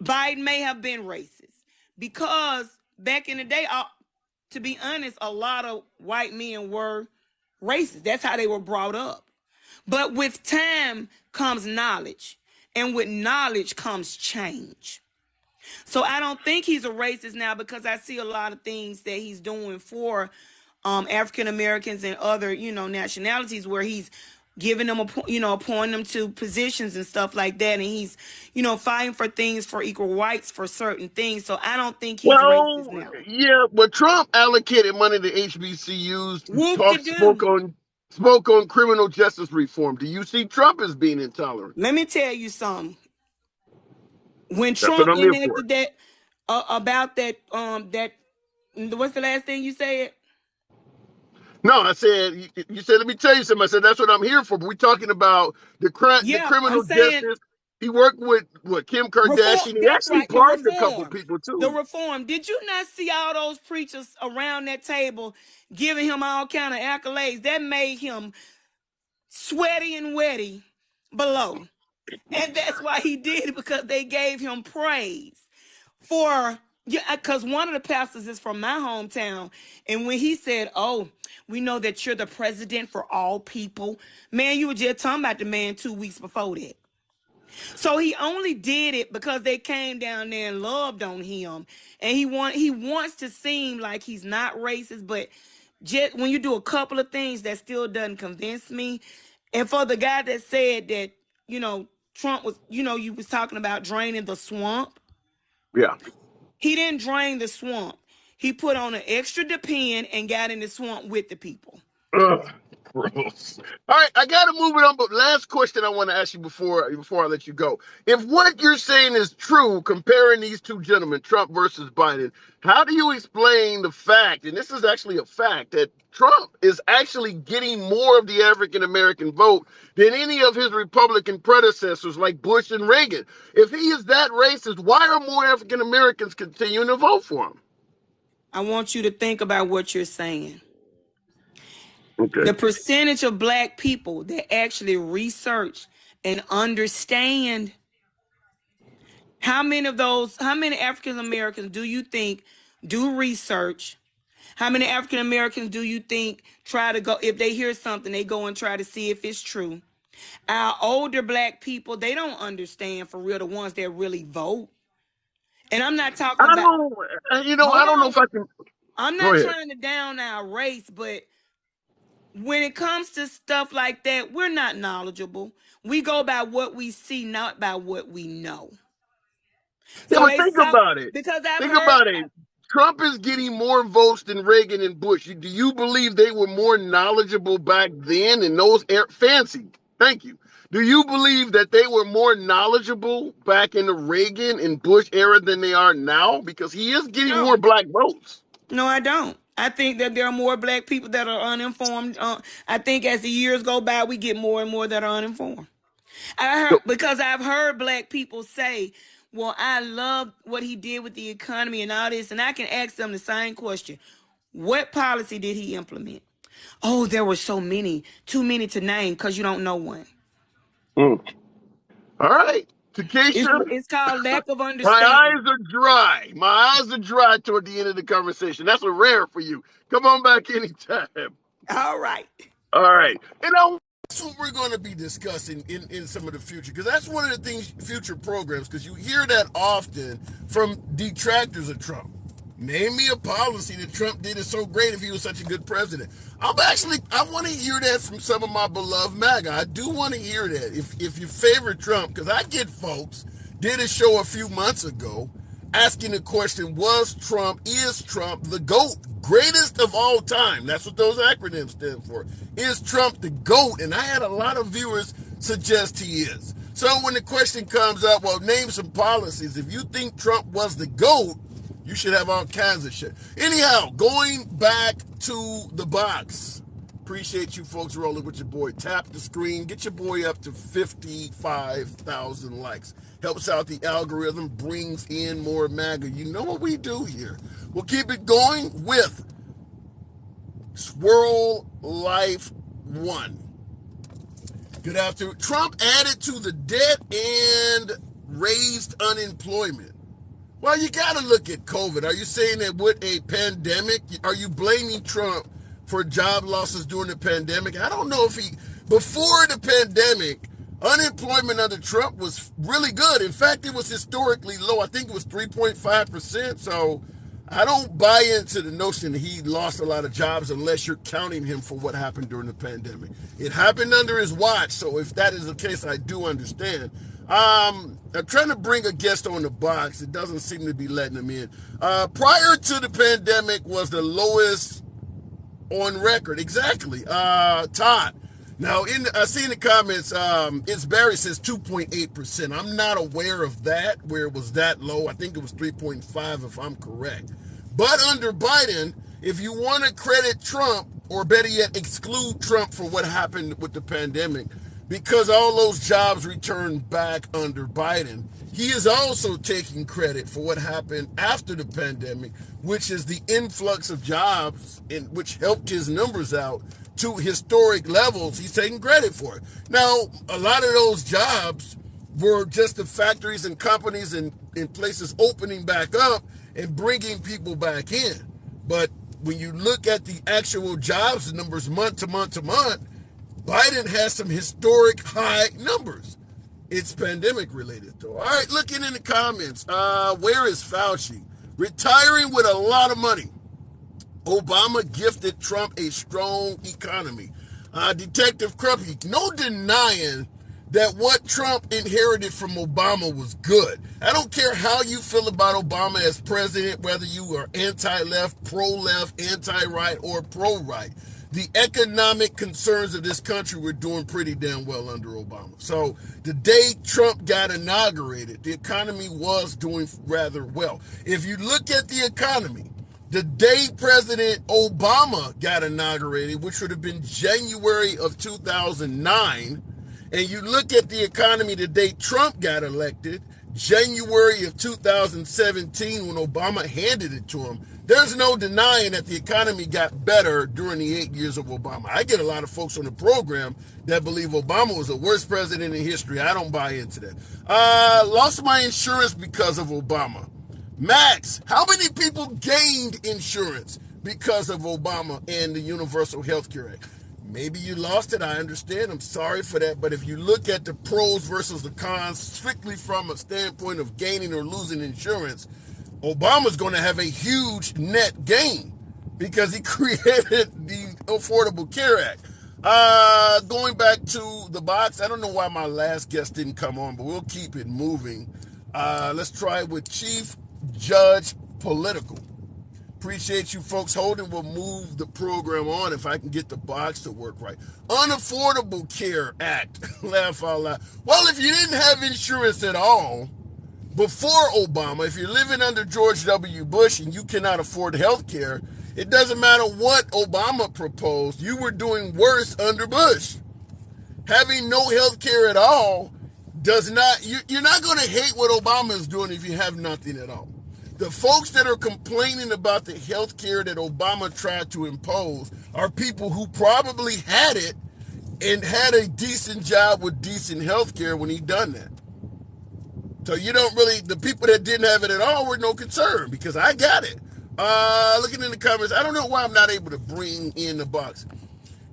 Biden may have been racist because back in the day, to be honest, a lot of white men were racist. That's how they were brought up. But with time comes knowledge, and with knowledge comes change. So I don't think he's a racist now because I see a lot of things that he's doing for African Americans and other, nationalities where he's giving them, appointing them to positions and stuff like that. And he's, fighting for things for equal rights for certain things. So I don't think he's racist now. Yeah, but Trump allocated money to HBCUs, spoke on criminal justice reform. Do you see Trump as being intolerant? Let me tell you something. When Trump enacted that, about that, what's the last thing you said? No, I said, you said, let me tell you something. I said, that's what I'm here for. But we're talking about the criminal justice. He worked with Kim Kardashian. He actually pardoned a couple people too. The reform. Did you not see all those preachers around that table giving him all kind of accolades? That made him sweaty and wetty below. And that's why he did it, because they gave him praise because one of the pastors is from my hometown. And when he said, "Oh, we know that you're the president for all people," man, you were just talking about the man 2 weeks before that. So he only did it because they came down there and loved on him. And he wants to seem like he's not racist, but just when you do a couple of things, that still doesn't convince me. And for the guy that said that, Trump was, you was talking about draining the swamp. Yeah. He didn't drain the swamp. He put on an extra depend and got in the swamp with the people. Ugh, gross. All right, I got to move it on. But last question I want to ask you before I let you go. If what you're saying is true, comparing these two gentlemen, Trump versus Biden, how do you explain the fact, and this is actually a fact, that Trump is actually getting more of the African American vote than any of his Republican predecessors like Bush and Reagan? If he is that racist, why are more African Americans continuing to vote for him? I want you to think about what you're saying. Okay. The percentage of black people that actually research and understand, how many African Americans do you think do research? How many African Americans do you think try to go, if they hear something, they go and try to see if it's true? Our older black people, they don't understand for real, the ones that really vote. And I'm not talking about... I don't know if I can... I'm not trying to down our race, but when it comes to stuff like that, we're not knowledgeable. We go by what we see, not by what we know. Yeah, So but they think suck about it. because I've Think heard. about it. Trump is getting more votes than Reagan and Bush. Do you believe they were more knowledgeable back then in those fancy? Thank you. Do you believe that they were more knowledgeable back in the Reagan and Bush era than they are now? Because he is getting more No, black votes. no, I don't. I think that there are more black people that are uninformed. I think as the years go by, we get more and more that are uninformed. Because I've heard black people say, well, I love what he did with the economy and all this. And I can ask them the same question. What policy did he implement? Oh, there were so many, too many to name because you don't know one. Mm. All right. Takesha, It's called lack of my understanding. eyes are dry. My eyes are dry toward the end of the conversation. That's a rare for you. Come on back anytime. All right. All right. You know, that's what we're going to be discussing in some of the future, because that's one of the things, future programs, because you hear that often from detractors of Trump. Name me a policy that Trump did is so great if he was such a good president. I want to hear that from some of my beloved MAGA. I do want to hear that. If you favor Trump, because I get folks, did a show a few months ago asking the question, is Trump the GOAT, greatest of all time? That's what those acronyms stand for. Is Trump the GOAT? And I had a lot of viewers suggest he is. So when the question comes up, well, name some policies. If you think Trump was the GOAT, you should have all kinds of shit. Anyhow, going back to the box. Appreciate you folks rolling with your boy. Tap the screen. Get your boy up to 55,000 likes. Helps out the algorithm. Brings in more MAGA. You know what we do here. We'll keep it going with Swirl Life 1. Good afternoon. Trump added to the debt and raised unemployment. Well, you got to look at COVID. Are you saying that with a pandemic, are you blaming Trump for job losses during the pandemic? I don't know if before the pandemic, unemployment under Trump was really good. In fact, it was historically low. I think it was 3.5%. So I don't buy into the notion that he lost a lot of jobs unless you're counting him for what happened during the pandemic. It happened under his watch. So if that is the case, I do understand. I'm trying to bring a guest on the box. It doesn't seem to be letting him in. Prior to the pandemic was the lowest on record. Exactly. Todd. Now, I see in the comments, it's Barry says 2.8%. I'm not aware of that, where it was that low. I think it was 3.5 if I'm correct. But under Biden, if you want to credit Trump, or better yet, exclude Trump for what happened with the pandemic, because all those jobs returned back under Biden, he is also taking credit for what happened after the pandemic, which is the influx of jobs, which helped his numbers out to historic levels. He's taking credit for it. Now, a lot of those jobs were just the factories and companies and places opening back up and bringing people back in. But when you look at the actual jobs numbers month to month to month, Biden has some historic high numbers. It's pandemic related though. All right, looking in the comments, where is Fauci? Retiring with a lot of money. Obama gifted Trump a strong economy. Detective Crumpy, no denying that what Trump inherited from Obama was good. I don't care how you feel about Obama as president, whether you are anti-left, pro-left, anti-right, or pro-right. The economic concerns of this country were doing pretty damn well under Obama. So the day Trump got inaugurated, the economy was doing rather well. If you look at the economy, the day President Obama got inaugurated, which would have been January of 2009, and you look at the economy the day Trump got elected, January of 2017, when Obama handed it to him, there's no denying that the economy got better during the 8 years of Obama. I get a lot of folks on the program that believe Obama was the worst president in history. I don't buy into that. Lost my insurance because of Obama. Max, how many people gained insurance because of Obama and the Universal Health Care Act? Maybe you lost it. I understand. I'm sorry for that. But if you look at the pros versus the cons, strictly from a standpoint of gaining or losing insurance, Obama's going to have a huge net gain because he created the Affordable Care Act. Going back to the box, I don't know why my last guest didn't come on, but we'll keep it moving. Let's try it with Chief Judge Political. Appreciate you folks holding. We'll move the program on if I can get the box to work right. Unaffordable Care Act. Laugh out loud. Well, if you didn't have insurance at all before Obama, if you're living under George W. Bush and you cannot afford health care, it doesn't matter what Obama proposed. You were doing worse under Bush. Having no health care at all does not, you're not going to hate what Obama is doing if you have nothing at all. The folks that are complaining about the health care that Obama tried to impose are people who probably had it and had a decent job with decent health care when he done that. So you don't really, the people that didn't have it at all were no concern because I got it. Looking in the comments, I don't know why I'm not able to bring in the box.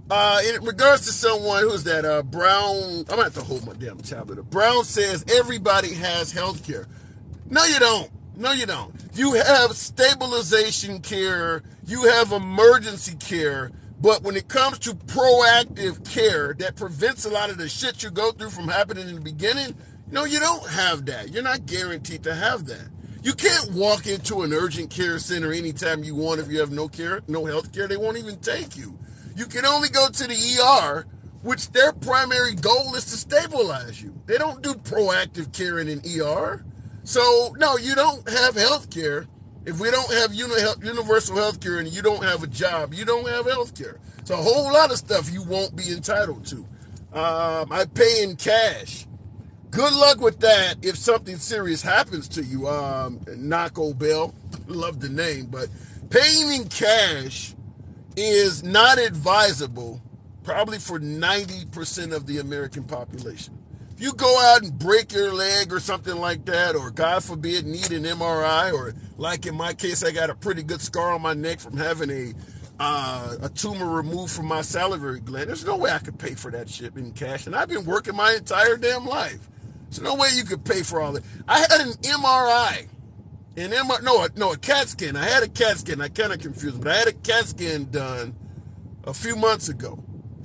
In regards to someone, who's that, Brown, I'm gonna have to hold my damn tablet. Brown says everybody has health care. No, you don't. No, you don't. You have stabilization care, you have emergency care, but when it comes to proactive care that prevents a lot of the shit you go through from happening in the beginning, no, you don't have that. You're not guaranteed to have that. You can't walk into an urgent care center anytime you want if you have no care, no health care. They won't even take you. You can only go to the ER, which their primary goal is to stabilize you. They don't do proactive care in an ER. So, no, you don't have health care. If we don't have universal health care and you don't have a job, you don't have health care. So a whole lot of stuff you won't be entitled to. I pay in cash. Good luck with that if something serious happens to you. Naco Bell, love the name, but paying in cash is not advisable probably for 90% of the American population. If you go out and break your leg or something like that, or God forbid need an MRI, or like in my case, I got a pretty good scar on my neck from having a tumor removed from my salivary gland. There's no way I could pay for that shit in cash, and I've been working my entire damn life. There's no way you could pay for all that. I had an MRI. A CAT scan. I had a CAT scan. I kind of confused, but I had a CAT scan done a few months ago.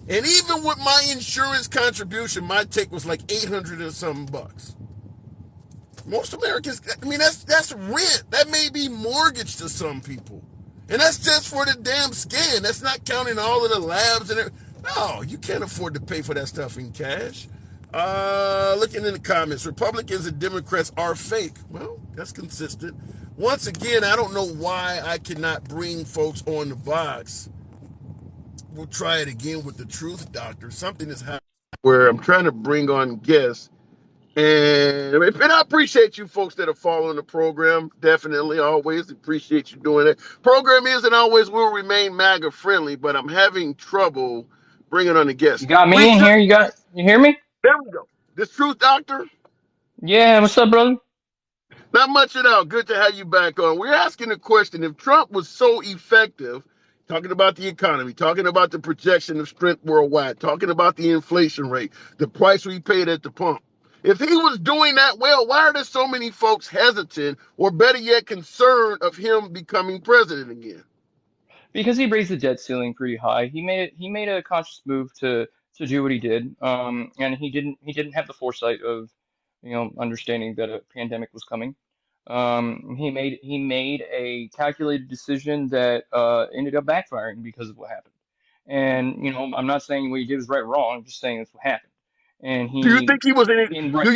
And even with my insurance contribution, my take was like $800 and something bucks. Most Americans, I mean, that's rent. That may be mortgage to some people. And that's just for the damn scan. That's not counting all of the labs and everything. No, you can't afford to pay for that stuff in cash. Looking in the comments, Republicans and Democrats are fake. Well, that's consistent. Once again, I don't know why I cannot bring folks on the box. We'll try it again with the Truth Doctor. Something is happening where I'm trying to bring on guests. And I appreciate you folks that are following the program. Definitely, always appreciate you doing it. Program is and always will remain MAGA friendly, but I'm having trouble bringing on the guests. You got me in here? You hear me? There we go. This Truth Doctor? Yeah, what's up, brother? Not much at all. Good to have you back on. We're asking a question. If Trump was so effective, talking about the economy, talking about the projection of strength worldwide, talking about the inflation rate, the price we paid at the pump, if he was doing that well, why are there so many folks hesitant, or better yet, concerned of him becoming president again? Because he raised the debt ceiling pretty high. He made a conscious move to do what he did. And he didn't have the foresight of, understanding that a pandemic was coming. He made a calculated decision that ended up backfiring because of what happened. And I'm not saying what he did was right or wrong. I'm just saying that's what happened. And Do you think he was right. Do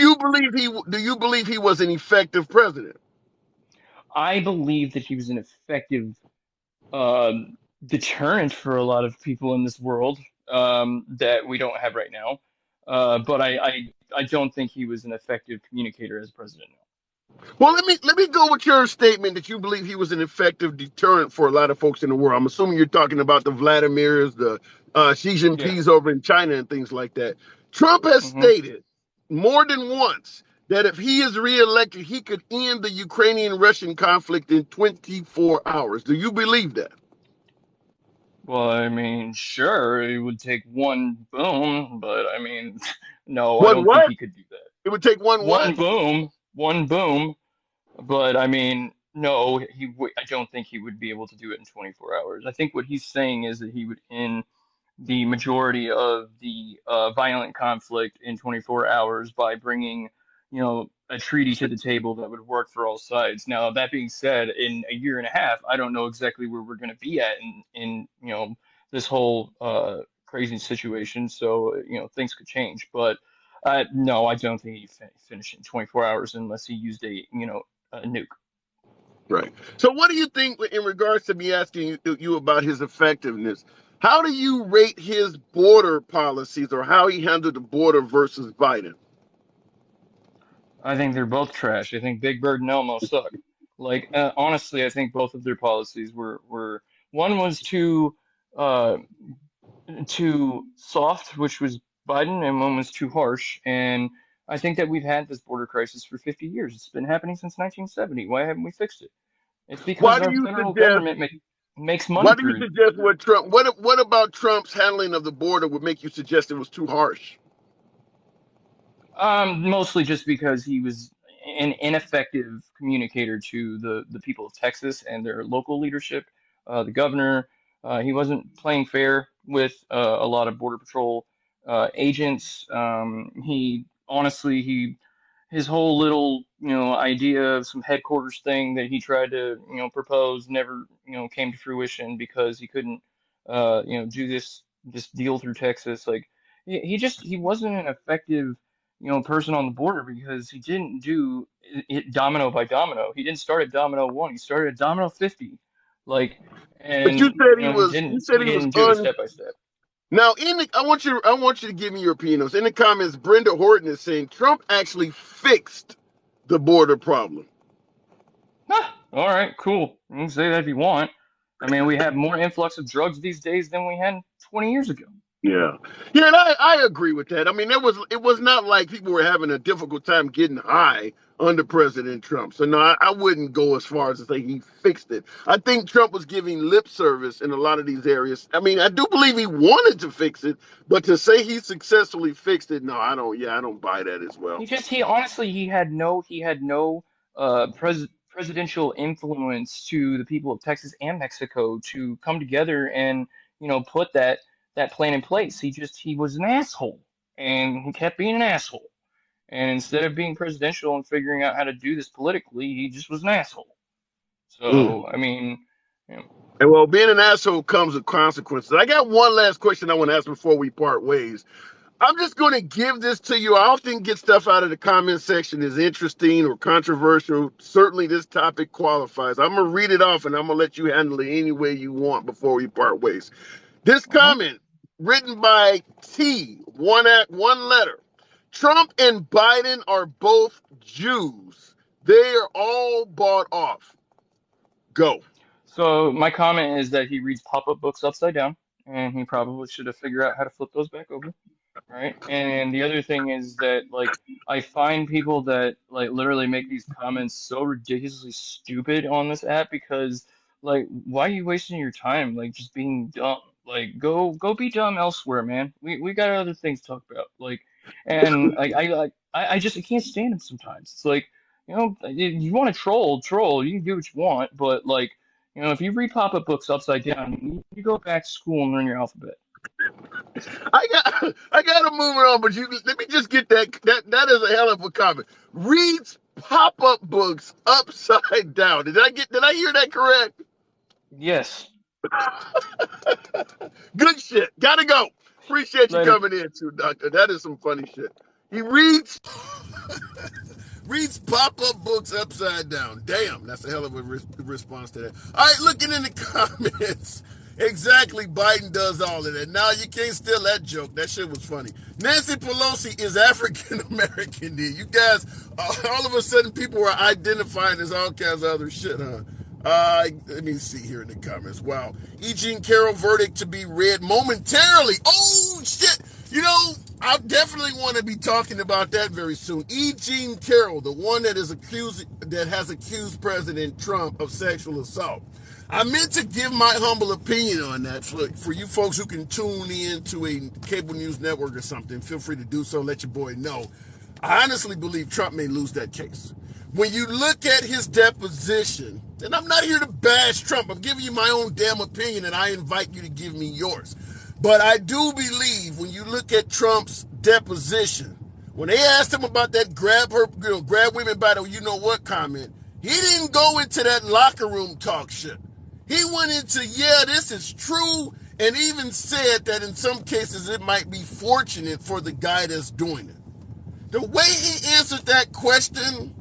you believe he was an effective president? I believe that he was an effective uh, deterrent for a lot of people in this world that we don't have right now. But I don't think he was an effective communicator as president. Well, let me go with your statement that you believe he was an effective deterrent for a lot of folks in the world. I'm assuming you're talking about the Vladimirs, the Xi Yeah. Jinping's over in China and things like that. Trump has hmm stated more than once that if he is reelected, he could end the Ukrainian-Russian conflict in 24 hours. Do you believe that? Well, I mean, sure, it would take one boom, but I mean, no, I One don't think what? he could do that. It would take one what? One boom, but I mean, no, I don't think he would be able to do it in 24 hours. I think what he's saying is that he would end the majority of the violent conflict in 24 hours by bringing, a treaty to the table that would work for all sides. Now, that being said, in a year and a half, I don't know exactly where we're going to be at in this whole crazy situation. So, things could change. But no, I don't think he finished in 24 hours unless he used a nuke. Right. So, what do you think in regards to me asking you about his effectiveness? How do you rate his border policies or how he handled the border versus Biden? I think they're both trash. I think Big Bird and Elmo suck. Like, honestly, I think both of their policies were one was uh too soft, which was Biden, and one was too harsh. And I think that we've had this border crisis for 50 years. It's been happening since 1970. Why haven't we fixed it? It's because Why do our you federal suggest? government makes money Why do you through. suggest what Trump? What about Trump's handling of the border would make you suggest it was too harsh? Mostly just because he was an ineffective communicator to the people of Texas and their local leadership. The governor, he wasn't playing fair with a lot of Border Patrol agents. He honestly, his whole little, idea of some headquarters thing that he tried to, propose never, came to fruition because he couldn't, do this deal through Texas. Like he wasn't an effective person on the border because he didn't do it domino by domino. He didn't start at domino one. He started at domino 50. Like, But you and said you he know, he was. You didn't said he he was didn't do it step by step. Now, I want you to give me your opinions. In the comments, Brenda Horton is saying Trump actually fixed the border problem. Huh, all right, cool. You can say that if you want. I mean, we have more influx of drugs these days than we had 20 years ago. Yeah, yeah, and I agree with that. I mean, it was not like people were having a difficult time getting high under President Trump. So no, I wouldn't go as far as to say he fixed it. I think Trump was giving lip service in a lot of these areas. I mean, I do believe he wanted to fix it, but to say he successfully fixed it, no, I don't. Yeah, I don't buy that as well. He honestly he had no presidential influence to the people of Texas and Mexico to come together and put that plan in place. He was an asshole and he kept being an asshole. And instead of being presidential and figuring out how to do this politically, he just was an asshole. Mm. So I mean, you know, And well, being an asshole comes with consequences. I got one last question I want to ask before we part ways. I'm just going to give this to you. I often get stuff out of the comment section is interesting or controversial. Certainly, this topic qualifies. I'm going to read it off and I'm going to let you handle it any way you want before we part ways. This mhm. comment, written by T, one letter. Trump and Biden are both Jews. They are all bought off. Go. So my comment is that he reads pop-up books upside down, and he probably should have figured out how to flip those back over. Right? And the other thing is that like I find people that like literally make these comments so ridiculously stupid on this app because like why are you wasting your time like just being dumb? Like go be dumb elsewhere, man. We got other things to talk about. Like and I just I can't stand them sometimes. It's like, you want to troll, you can do what you want, but like, if you read pop-up books upside down, you go back to school and learn your alphabet. I gotta move it on, but you let me just get that is a hell of a comment. Reads pop-up books upside down. Did I hear that correct? Yes. Good shit. Gotta go. Appreciate you Later. coming in too, Doctor. That is some funny shit. He reads reads pop-up books upside down. Damn, that's a hell of a response to that. All right, looking in the comments. Exactly, Biden does all of that. Now you can't steal that joke. That shit was funny. Nancy Pelosi is African American. You guys, all of a sudden, people were identifying as all kinds of other shit, huh? Let me see here in the comments. Wow. E. Jean Carroll verdict to be read momentarily. Oh, shit. I definitely want to be talking about that very soon. E. Jean Carroll, the one that has accused President Trump of sexual assault. I meant to give my humble opinion on that for you folks who can tune in to a cable news network or something. Feel free to do so. Let your boy know. I honestly believe Trump may lose that case. When you look at his deposition, And I'm not here to bash Trump. I'm giving you my own damn opinion, and I invite you to give me yours. But I do believe when you look at Trump's deposition, when they asked him about that grab women by the you know what comment, he didn't go into that locker room talk shit. He went into, yeah, this is true, and even said that in some cases it might be fortunate for the guy that's doing it. The way he answered that question,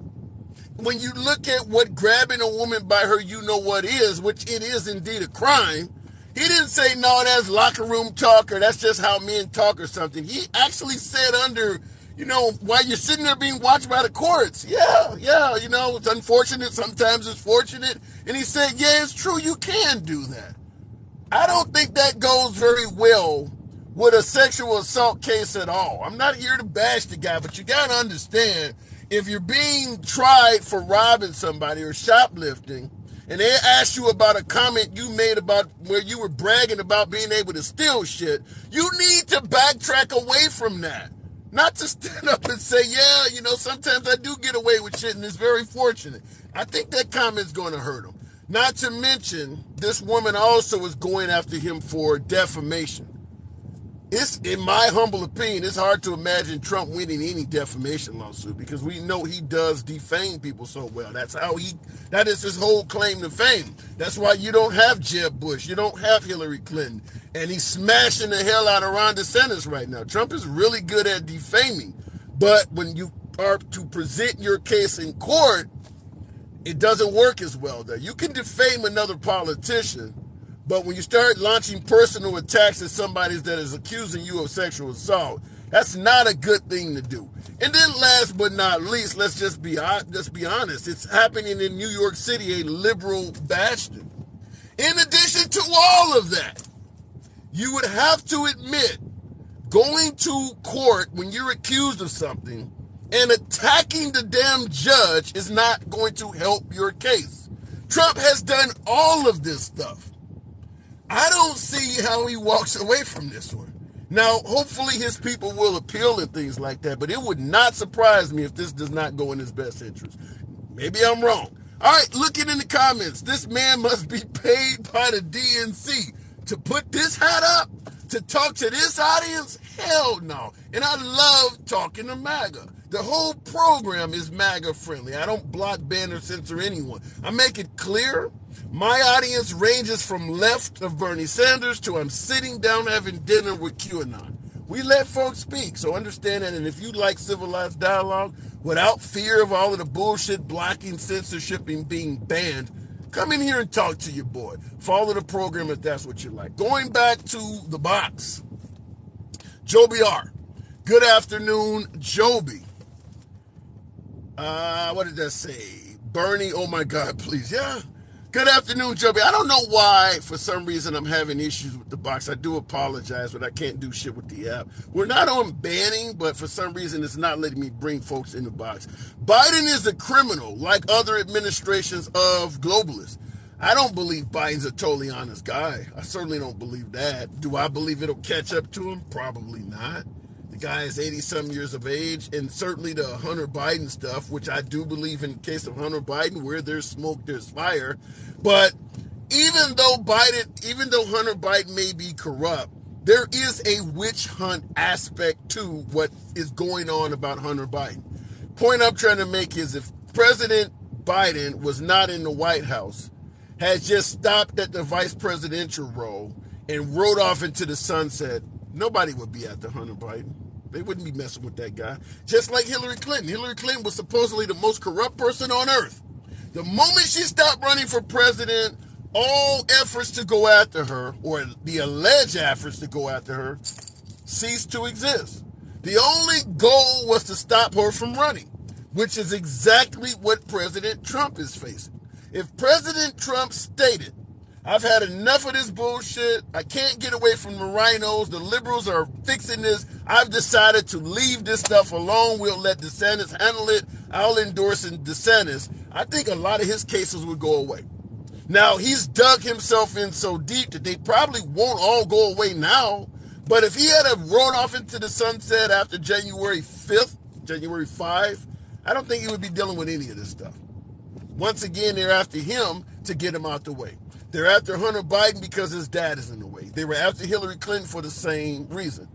when you look at what grabbing a woman by her you know what is, which it is indeed a crime, he didn't say, no, that's locker room talk or that's just how men talk or something. He actually said under, while you're sitting there being watched by the courts, yeah, it's unfortunate, sometimes it's fortunate. And he said, yeah, it's true, you can do that. I don't think that goes very well with a sexual assault case at all. I'm not here to bash the guy, but you got to understand, if you're being tried for robbing somebody or shoplifting, and they ask you about a comment you made about where you were bragging about being able to steal shit, you need to backtrack away from that. Not to stand up and say, yeah, sometimes I do get away with shit and it's very fortunate. I think that comment's going to hurt him. Not to mention, this woman also is going after him for defamation. It's, in my humble opinion, it's hard to imagine Trump winning any defamation lawsuit because we know he does defame people so well. That is his whole claim to fame. That's why you don't have Jeb Bush. You don't have Hillary Clinton. And he's smashing the hell out of Ron DeSantis right now. Trump is really good at defaming. But when you are to present your case in court, it doesn't work as well there. You can defame another politician, but when you start launching personal attacks at somebody that is accusing you of sexual assault, that's not a good thing to do. And then last but not least, let's just be honest. It's happening in New York City, a liberal bastion. In addition to all of that, you would have to admit, going to court when you're accused of something and attacking the damn judge is not going to help your case. Trump has done all of this stuff. I don't see how he walks away from this one. Now, hopefully his people will appeal and things like that, but it would not surprise me if this does not go in his best interest. Maybe I'm wrong. All right, looking in the comments, this man must be paid by the DNC to put this hat up, to talk to this audience? Hell no. And I love talking to MAGA. The whole program is MAGA friendly. I don't block, ban, or censor anyone. I make it clear. My audience ranges from left of Bernie Sanders to I'm sitting down having dinner with QAnon. We let folks speak, so understand that. And if you like civilized dialogue without fear of all of the bullshit, blocking, censorship, and being banned, come in here and talk to your boy. Follow the program if that's what you like. Going back to the box, Joby R. Good afternoon, Joby. What did that say? Bernie, oh my God, please. Yeah. Good afternoon, Joby. I don't know why, for some reason, I'm having issues with the box. I do apologize, but I can't do shit with the app. We're not on banning, but for some reason, it's not letting me bring folks in the box. Biden is a criminal, like other administrations of globalists. I don't believe Biden's a totally honest guy. I certainly don't believe that. Do I believe it'll catch up to him? Probably not. The guy is 80-some years of age, and certainly the Hunter Biden stuff, which I do believe in the case of Hunter Biden, where there's smoke, there's fire. But even though Hunter Biden may be corrupt, there is a witch hunt aspect to what is going on about Hunter Biden. Point I'm trying to make is if President Biden was not in the White House, had just stopped at the vice presidential role and rode off into the sunset, nobody would be after Hunter Biden. They wouldn't be messing with that guy. Just like Hillary Clinton. Hillary Clinton was supposedly the most corrupt person on earth. The moment she stopped running for president, all efforts to go after her, or the alleged efforts to go after her, ceased to exist. The only goal was to stop her from running, which is exactly what President Trump is facing. If President Trump stated, I've had enough of this bullshit. I can't get away from the rhinos. The liberals are fixing this. I've decided to leave this stuff alone. We'll let DeSantis handle it. I'll endorse DeSantis. I think a lot of his cases would go away. Now, he's dug himself in so deep that they probably won't all go away now. But if he had rode off into the sunset after January 5th, I don't think he would be dealing with any of this stuff. Once again, they're after him to get him out the way. They're after Hunter Biden because his dad is in the way. They were after Hillary Clinton for the same reason.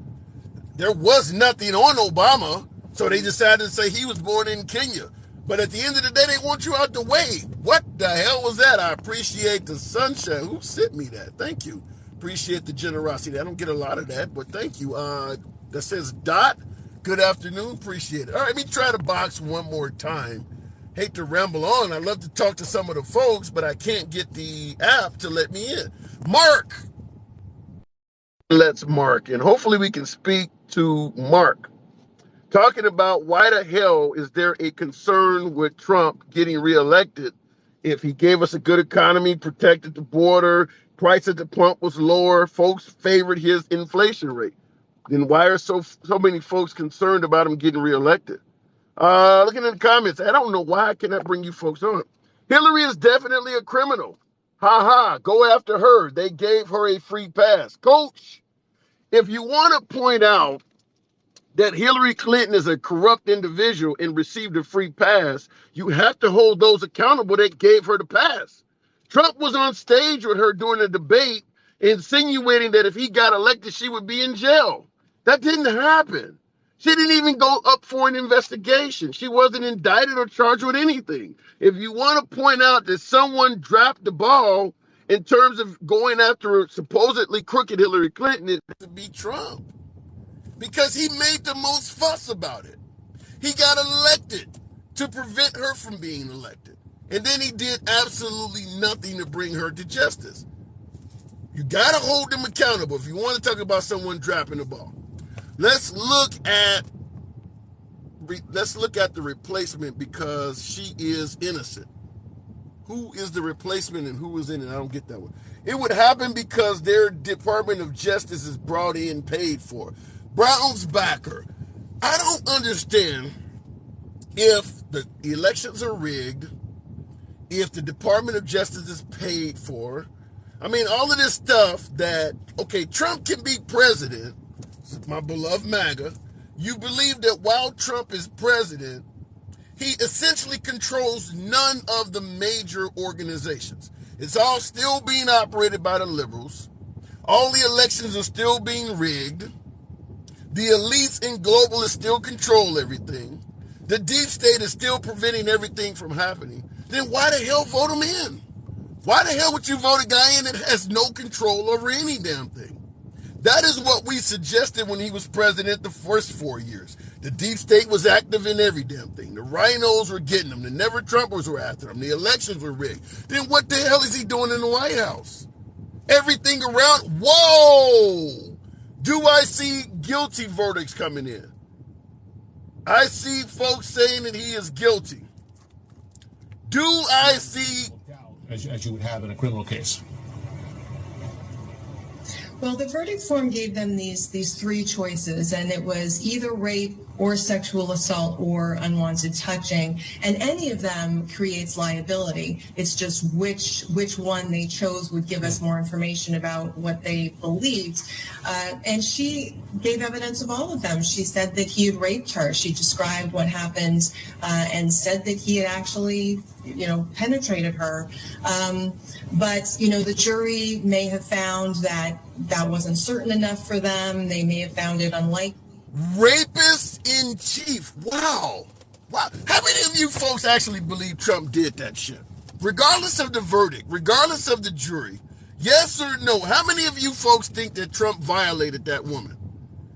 There was nothing on Obama, so they decided to say he was born in Kenya. But at the end of the day, they want you out the way. What the hell was that? I appreciate the sunshine. Who sent me that? Thank you. Appreciate the generosity. I don't get a lot of that, but thank you. That says Dot. Good afternoon. Appreciate it. All right, let me try the box one more time. Hate to ramble on. I'd love to talk to some of the folks, but I can't get the app to let me in. Mark. Let's Mark, and hopefully we can speak to Mark. Talking about why the hell is there a concern with Trump getting reelected if he gave us a good economy, protected the border, price at the pump was lower, folks favored his inflation rate. Then why are so many folks concerned about him getting reelected? Looking in the comments, I don't know why I cannot bring you folks on. Hillary is definitely a criminal. Ha ha, go after her. They gave her a free pass. Coach, if you want to point out that Hillary Clinton is a corrupt individual and received a free pass, you have to hold those accountable that gave her the pass. Trump was on stage with her during a debate insinuating that if he got elected, she would be in jail. That didn't happen. She didn't even go up for an investigation. She wasn't indicted or charged with anything. If you want to point out that someone dropped the ball in terms of going after supposedly crooked Hillary Clinton, it would be Trump. Because he made the most fuss about it. He got elected to prevent her from being elected. And then he did absolutely nothing to bring her to justice. You got to hold them accountable if you want to talk about someone dropping the ball. Let's look at the replacement because she is innocent. Who is the replacement and who is in it? I don't get that one. It would happen because their Department of Justice is brought in, paid for. Brown's backer. I don't understand if the elections are rigged, if the Department of Justice is paid for. I mean, all of this stuff that, okay, Trump can be president, my beloved MAGA. You believe that while Trump is president, he essentially controls none of the major organizations. It's all still being operated by the liberals. All the elections are still being rigged. The elites and globalists still control everything. The deep state is still preventing everything from happening. Then why the hell vote him in? Why the hell would you vote a guy in that has no control over any damn thing? That is what we suggested when he was president the first 4 years. The deep state was active in every damn thing. The rhinos were getting them. The never Trumpers were after him. The elections were rigged. Then what the hell is he doing in the White House? Everything around, whoa! Do I see guilty verdicts coming in? I see folks saying that he is guilty. Do I see... As you would have in a criminal case? Well, the verdict form gave them these three choices, and it was either rape or sexual assault or unwanted touching, and any of them creates liability. It's just which one they chose would give us more information about what they believed. And she gave evidence of all of them. She said that he had raped her. She described what happened and said that he had actually penetrated her. But, the jury may have found that wasn't certain enough for them. They may have found it unlikely. Rapist in chief. Wow. How many of you folks actually believe Trump did that shit? Regardless of the verdict, regardless of the jury, yes or no, how many of you folks think that Trump violated that woman?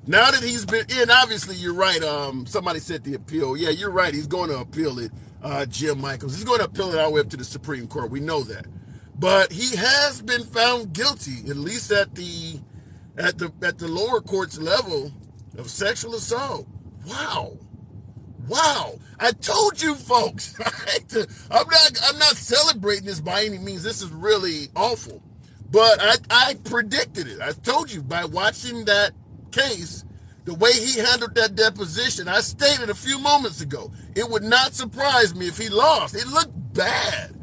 Now that he's been in, obviously you're right. Somebody said the appeal. Yeah, you're right. He's going to appeal it. Jim Michaels. He's going to appeal it all the way up to the Supreme Court. We know that. But he has been found guilty, at least at the lower courts level, of sexual assault. Wow. I told you folks. I'm not celebrating this by any means. This is really awful. But I predicted it. I told you by watching that case, the way he handled that deposition, I stated a few moments ago, it would not surprise me if he lost. It looked bad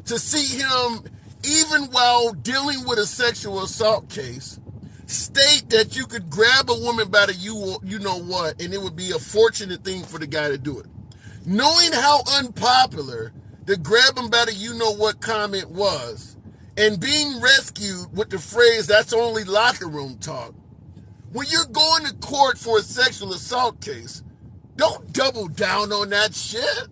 to see him, even while dealing with a sexual assault case, state that you could grab a woman by the you know what, and it would be a fortunate thing for the guy to do it. Knowing how unpopular to grab him by the you-know-what comment was, and being rescued with the phrase, that's only locker room talk. When you're going to court for a sexual assault case, don't double down on that shit.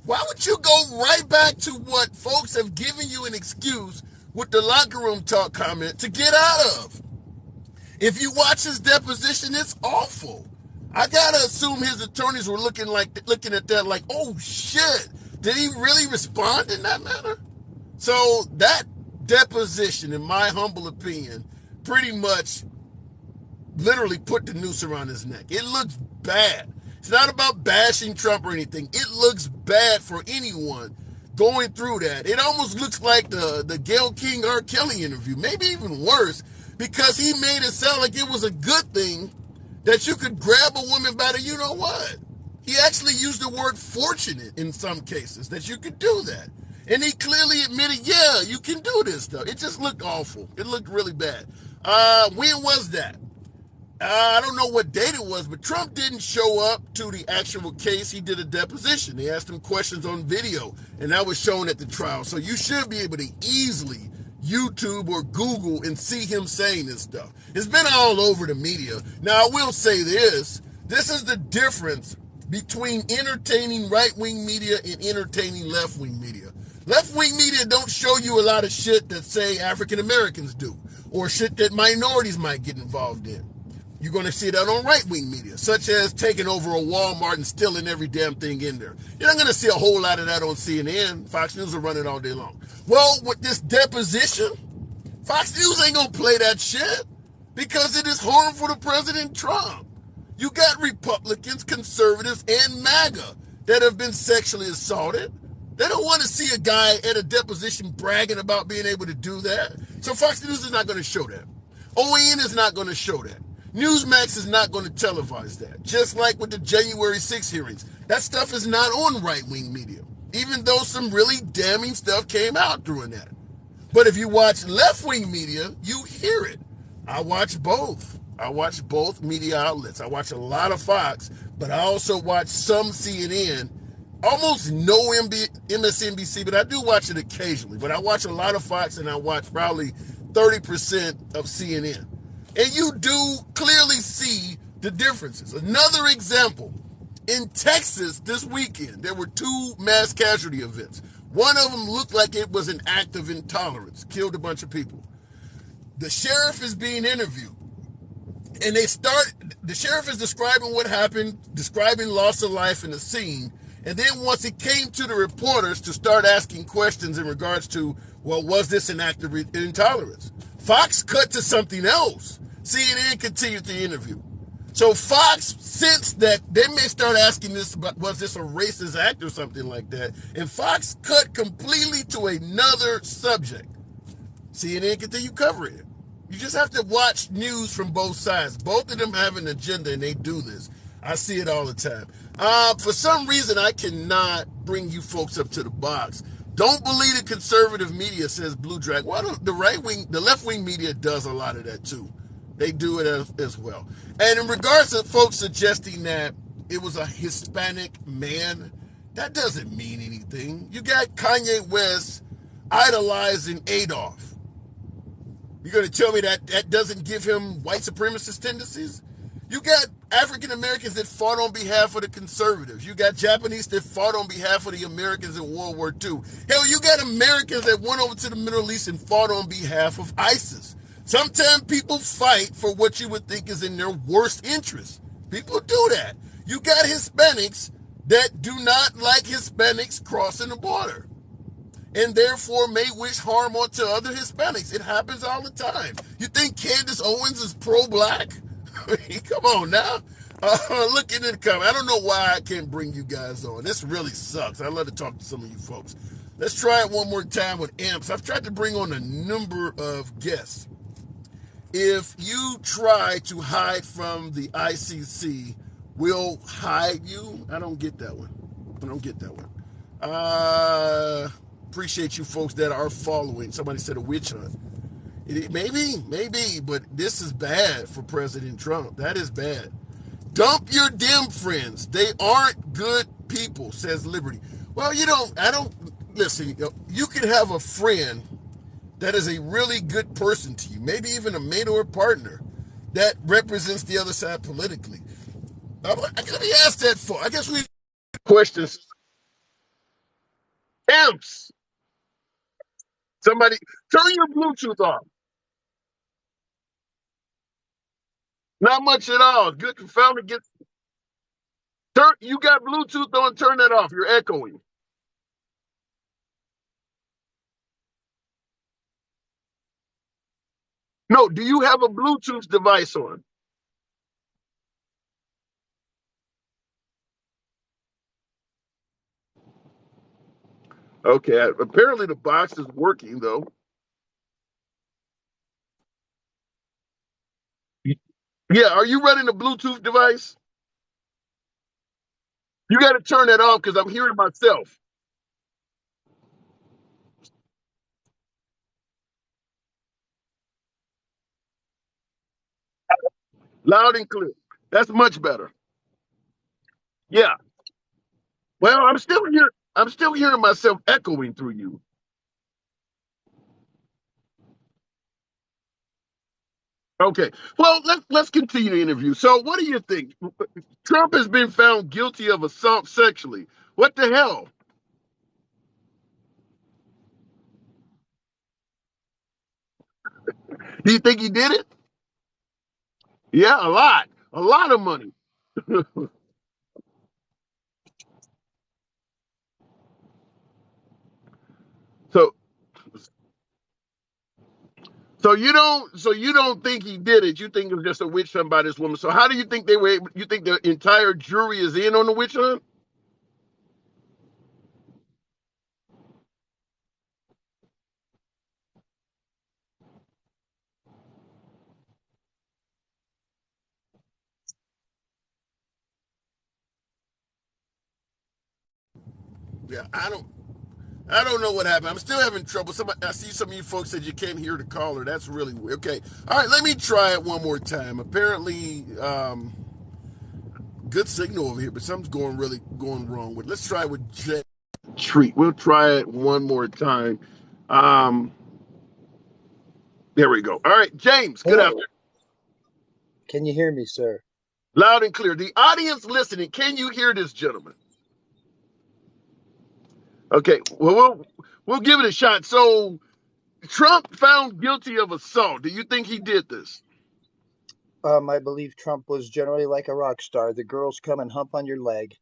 Why would you go right back to what folks have given you an excuse with the locker room talk comment to get out of? If you watch his deposition, it's awful. I gotta assume his attorneys were looking at that like, oh shit, did he really respond in that manner? So that deposition, in my humble opinion, pretty much literally put the noose around his neck. It looks bad. It's not about bashing Trump or anything. It looks bad for anyone going through that. It almost looks like the Gayle King R. Kelly interview, maybe even worse, because he made it sound like it was a good thing that you could grab a woman by the you-know-what. He actually used the word fortunate in some cases, that you could do that. And he clearly admitted, yeah, you can do this stuff. It just looked awful. It looked really bad. When was that? I don't know what date it was, but Trump didn't show up to the actual case. He did a deposition. They asked him questions on video, and that was shown at the trial. So you should be able to easily YouTube or Google and see him saying this stuff. It's been all over the media. Now, I will say this. This is the difference between entertaining right-wing media and entertaining left-wing media. Left-wing media don't show you a lot of shit that, say, African Americans do, or shit that minorities might get involved in. You're going to see that on right-wing media, such as taking over a Walmart and stealing every damn thing in there. You're not going to see a whole lot of that on CNN. Fox News will run it all day long. Well, with this deposition, Fox News ain't going to play that shit because it is harmful to President Trump. You got Republicans, conservatives, and MAGA that have been sexually assaulted. They don't want to see a guy at a deposition bragging about being able to do that. So Fox News is not going to show that. OAN is not going to show that. Newsmax is not going to televise that. Just like with the January 6 hearings. That stuff is not on right-wing media, even though some really damning stuff came out during that. But if you watch left-wing media, you hear it. I watch both. I watch both media outlets. I watch a lot of Fox, but I also watch some CNN, almost no MSNBC, but I do watch it occasionally. But I watch a lot of Fox, and I watch probably 30% of CNN. And you do clearly see the differences. Another example, in Texas this weekend, there were 2 mass casualty events. One of them looked like it was an act of intolerance, killed a bunch of people. The sheriff is being interviewed. And the sheriff is describing what happened, describing loss of life in the scene. And then once it came to the reporters to start asking questions in regards to, well, was this an act of intolerance? Fox cut to something else. CNN continued the interview. So Fox sensed that they may start asking this, was this a racist act or something like that? And Fox cut completely to another subject. CNN continued covering it. You just have to watch news from both sides. Both of them have an agenda, and they do this. I see it all the time. For some reason, I cannot bring you folks up to the box. Don't believe the conservative media says blue drag. Well, the left-wing media does a lot of that too. They do it as well. And in regards to folks suggesting that it was a Hispanic man, that doesn't mean anything. You got Kanye West idolizing Adolf. You're going to tell me that doesn't give him white supremacist tendencies? You got African Americans that fought on behalf of the conservatives. You got Japanese that fought on behalf of the Americans in World War II. Hell, you got Americans that went over to the Middle East and fought on behalf of ISIS. Sometimes people fight for what you would think is in their worst interest. People do that. You got Hispanics that do not like Hispanics crossing the border, and therefore may wish harm onto other Hispanics. It happens all the time. You think Candace Owens is pro-black? I mean, come on now. Look in the comments. I don't know why I can't bring you guys on. This really sucks. I'd love to talk to some of you folks. Let's try it one more time with Amps. I've tried to bring on a number of guests. If you try to hide from the ICC, we'll hide you. I don't get that one. Appreciate you folks that are following. Somebody said a witch hunt. Maybe, but this is bad for President Trump. That is bad. Dump your Dem friends. They aren't good people, says Liberty. Well, listen, you can have a friend that is a really good person to you, maybe even a mate or a partner that represents the other side politically. Let me ask that for. I guess we questions. Amps. Somebody turn your Bluetooth off. Not much at all. Good. Found it. Get turn. You got Bluetooth on. Turn that off. You're echoing. No. Do you have a Bluetooth device on? Okay. Apparently the box is working though. Yeah. Are you running a Bluetooth device? You got to turn that off because I'm hearing myself loud and clear. That's much better. Yeah. Well, I'm still here. I'm still hearing myself echoing through you. Okay. Well, let's continue the interview. So, what do you think? Trump has been found guilty of assault sexually. What the hell? Do you think he did it? Yeah, a lot of money. so, so you don't think he did it? You think it was just a witch hunt by this woman? So, how do you think they were able? You think the entire jury is in on the witch hunt? Yeah, I don't know what happened. I'm still having trouble. I see some of you folks said you can't hear the caller. That's really weird. Okay. All right, let me try it one more time. Apparently, good signal over here, but something's going wrong with it. Let's try it with Jet Treat. We'll try it one more time. Um, there we go. All right, James, good Hello. afternoon. Can you hear me, sir? Loud and clear. The audience listening, can you hear this gentleman? Okay, well, we'll give it a shot. So, Trump found guilty of assault. Do you think he did this? I believe Trump was generally like a rock star. The girls come and hump on your leg,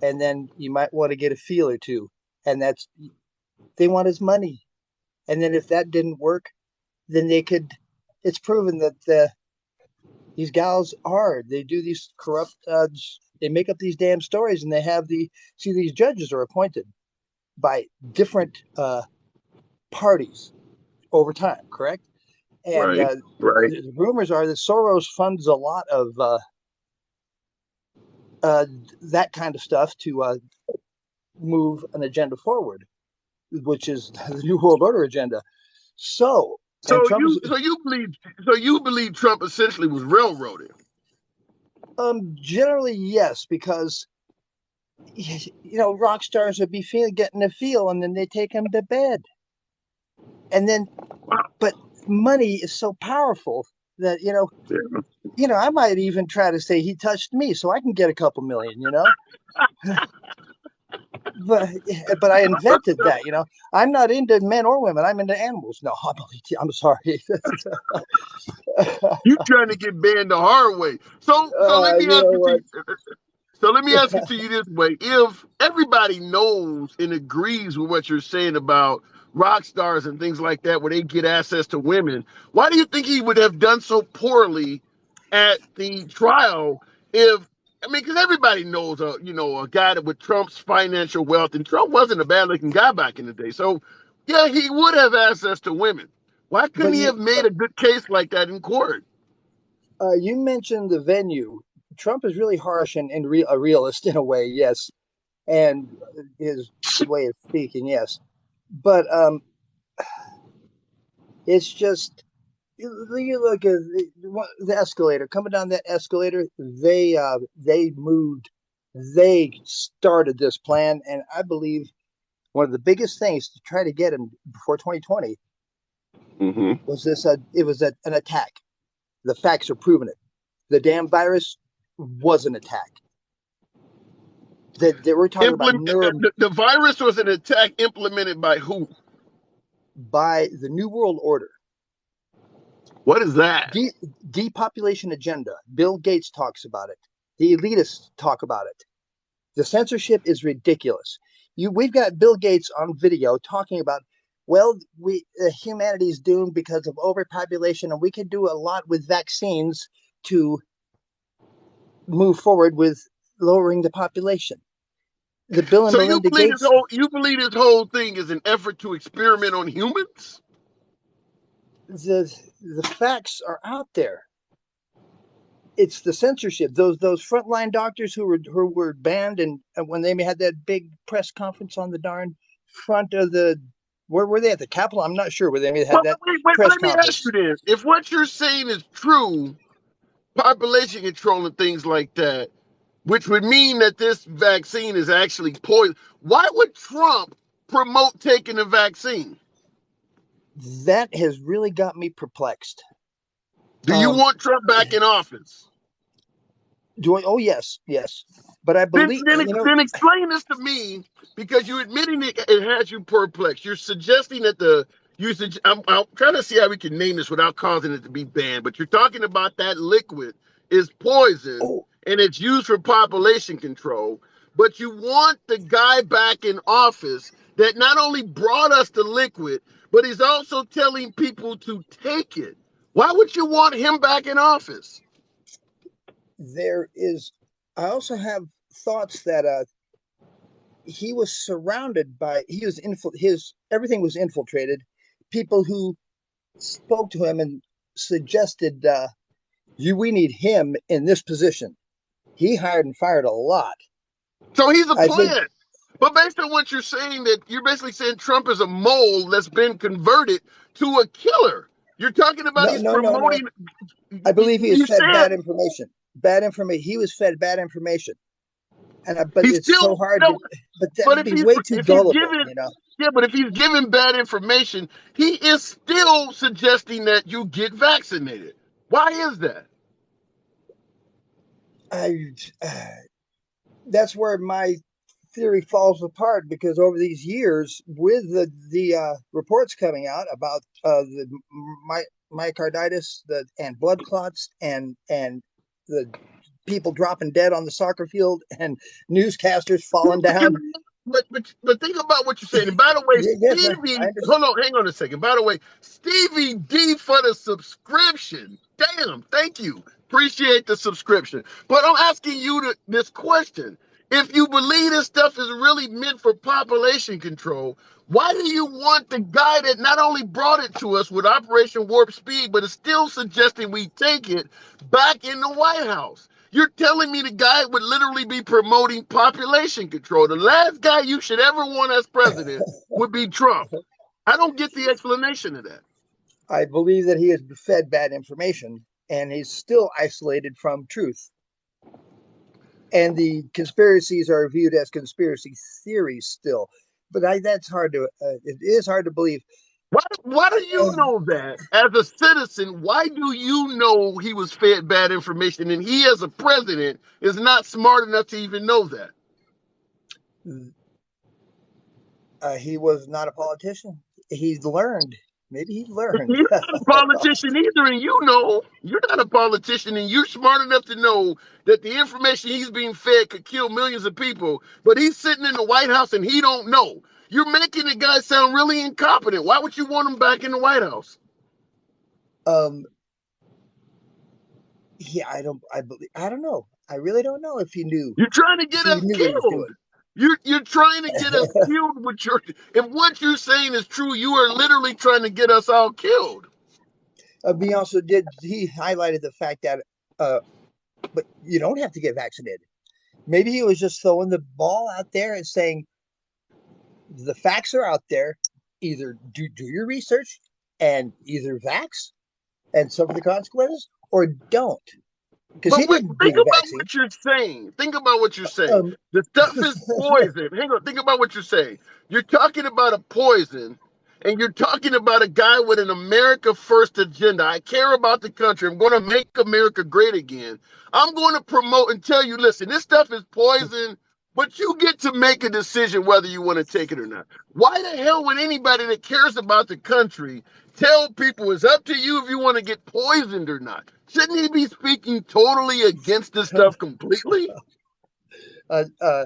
and then you might want to get a feel or two, and that's they want his money. And then if that didn't work, then they could. It's proven that these gals are. They do these corrupt. They make up these damn stories, and they have the. See, these judges are appointed by different parties over time, correct? And Right, right. the rumors are that Soros funds a lot of uh, that kind of stuff to move an agenda forward, which is the New World Order agenda. So, and So Trump is you believe Trump essentially was railroaded. generally yes, because rock stars would be getting a feel, and then they take him to bed, and then but money is so powerful that Yeah. I might even try to say he touched me so I can get a couple million, but I invented that. I'm not into men or women. I'm into animals. No, I'm sorry. You trying to get banned the hard way. So let me You ask know you what? so let me ask it to you this way. If everybody knows and agrees with what you're saying about rock stars and things like that, where they get access to women, why do you think he would have done so poorly at the trial? If I mean, because everybody knows a guy that with Trump's financial wealth, and Trump wasn't a bad looking guy back in the day. So yeah, he would have access to women. Why couldn't But he have made a good case like that in court? you mentioned the venue. Trump is really harsh and a realist in a way, yes, and his way of speaking, yes. But it's just you look at the escalator coming down that escalator. They moved. They started this plan, and I believe one of the biggest things to try to get him before 2020 was this. It was an attack. The facts are proving it. The damn virus was an attack. That we're talking about The virus was an attack implemented by who? by the New World Order. What is that? Depopulation agenda. Bill Gates talks about it. The elitists talk about it. The censorship is ridiculous. We've got Bill Gates on video talking about, well, humanity is doomed because of overpopulation, and we can do a lot with vaccines to move forward with lowering the population. The Bill and So Melinda Gates. you believe this whole thing is an effort to experiment on humans? The facts are out there. It's the censorship. Those frontline doctors who were banned, and when they had that big press conference on the darn front of the, where were they, at the Capitol? I'm not sure where they had that press let me conference. ask you this: if what you're saying is true, population control and things like that, which would mean that this vaccine is actually poison, why would Trump promote taking the vaccine? That has really got me perplexed. Do you want Trump back in office? Do I? Oh, yes. But I believe. Then explain this to me, because you're admitting it has you perplexed. You're suggesting that the usage. I'm trying to see how we can name this without causing it to be banned. But you're talking about that liquid is poison and it's used for population control. But you want the guy back in office that not only brought us the liquid, but he's also telling people to take it. Why would you want him back in office? I also have thoughts that he was surrounded by, everything was infiltrated. People who spoke to him and suggested, we need him in this position. He hired and fired a lot. So he's a plant. But based on what you're saying, that you're basically saying Trump is a mole that's been converted to a killer. You're talking about promoting. No. I believe he was fed bad information. He was fed bad information. But it's so hard. But that would be way too gullible, Yeah, but if he's giving bad information, he is still suggesting that you get vaccinated. Why is that? That's where my theory falls apart, because over these years, with the reports coming out about the myocarditis and blood clots and the people dropping dead on the soccer field and newscasters falling down. But think about what you're saying. And by the way, Stevie, hang on a second. By the way, Stevie D for the subscription. Damn, thank you. Appreciate the subscription. But I'm asking you this question. If you believe this stuff is really meant for population control, why do you want the guy that not only brought it to us with Operation Warp Speed, but is still suggesting we take it back in the White House? You're telling me the guy would literally be promoting population control. The last guy you should ever want as president would be Trump. I don't get the explanation of that. I believe that he has fed bad information, and he's still isolated from truth. And the conspiracies are viewed as conspiracy theories still. But that's hard to, it is hard to believe. Why do you know that? As a citizen, why do you know he was fed bad information, and he as a president is not smart enough to even know that? He was not a politician. He's learned. Maybe he learned. He's not a politician either, and you know you're not a politician, and you're smart enough to know that the information he's being fed could kill millions of people, but he's sitting in the White House and he don't know. You're making the guy sound really incompetent. Why would you want him back in the White House? Yeah, I don't know. I really don't know if he knew. You're trying to get us killed. You're trying to get us killed with if what you're saying is true, you are literally trying to get us all killed. He highlighted the fact that, but you don't have to get vaccinated. Maybe he was just throwing the ball out there and saying, the facts are out there. Either do your research and either vax and suffer the consequences, or don't. because he But didn't do think the about vaccine. what you're saying. Think about what you're saying. Um, The stuff is poison. Hang on. Think about what you're saying. You're talking about a poison, and you're talking about a guy with an America First agenda. I care about the country. I'm going to make America great again. I'm going to promote and tell you, listen, this stuff is poison, but you get to make a decision whether you want to take it or not. Why the hell would anybody that cares about the country tell people it's up to you if you want to get poisoned or not? Shouldn't he be speaking totally against this stuff completely? uh, uh,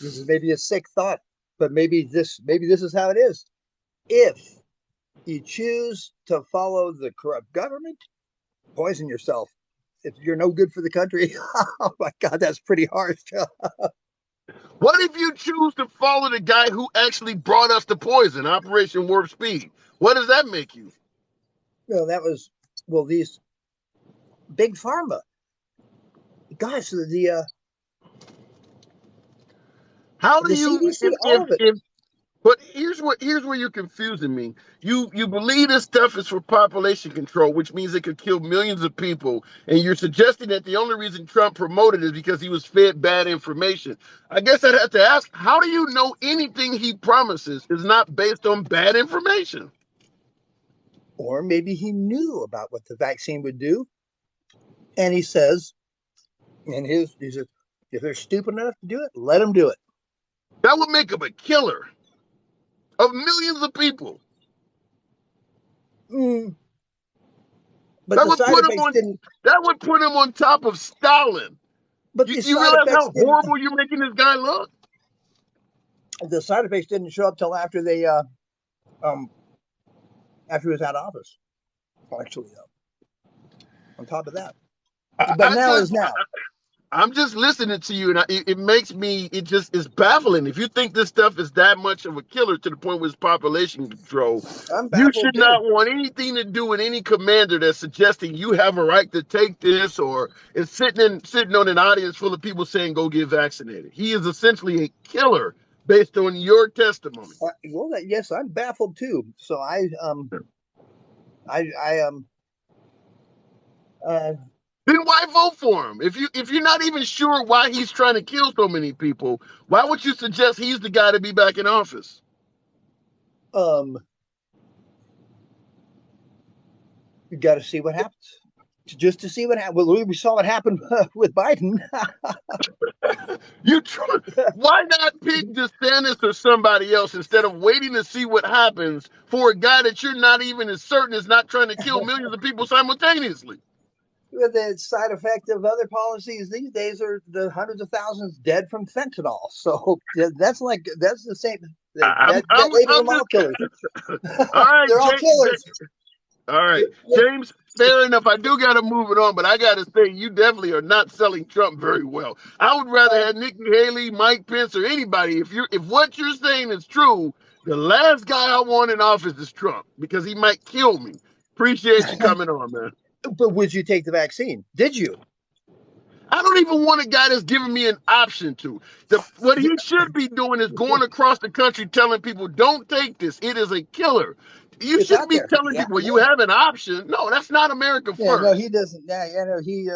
this is maybe a sick thought, but maybe this is how it is. If you choose to follow the corrupt government, poison yourself. If you're no good for the country, oh my God, that's pretty harsh. What if you choose to follow the guy who actually brought us the poison, Operation Warp Speed? What does that make you? That was these big pharma guys. How do The you CDC, all of it. if but here's where you're confusing me. You believe this stuff is for population control, which means it could kill millions of people, and you're suggesting that the only reason Trump promoted it is because he was fed bad information. I guess I'd have to ask, how do you know anything he promises is not based on bad information? Or maybe he knew about what the vaccine would do, and he says, he says, if they're stupid enough to do it, let them do it. That would make him a killer of millions of people. Mm, but That the would side put him effects on. didn't. That would put him on top of Stalin. But You realize how horrible you're making this guy look? the side effects didn't show up till after um after he was out of office. Actually, on top of that, but now is now. I'm just listening to you, and it makes me. It just is baffling. If you think this stuff is that much of a killer to the point where it's population control, I'm you baffled should too. not want anything to do with any commander that's suggesting you have a right to take this, or is sitting on an audience full of people saying go get vaccinated. He is essentially a killer based on your testimony. Yes, I'm baffled too. So I uh, Then why vote for him? If you're not even sure why he's trying to kill so many people, why would you suggest he's the guy to be back in office? um, you got to see what happens. Just to see what happened. Well, we saw what happened with Biden. Why not pick DeSantis or somebody else instead of waiting to see what happens for a guy that you're not even as certain is not trying to kill millions of people simultaneously? The side effect of other policies these days are the hundreds of thousands dead from fentanyl. So that's the same. That labels I'm them all just killers. all right, They're all killers. all right, James. Fair enough. I do got to move it on, but I got to say you definitely are not selling Trump very well. I would rather have Nikki Haley, Mike Pence, or anybody. If what you're saying is true, the last guy I want in office is Trump because he might kill me. Appreciate you coming on, man. But would you take the vaccine? Did you? I don't even want a guy that's giving me an option to. What he should be doing is going across the country telling people, don't take this. It is a killer. You It's shouldn't out be there. telling Yeah, people you yeah. have an option. No, that's not America Yeah, no, first. he doesn't. Yeah, yeah, no, he.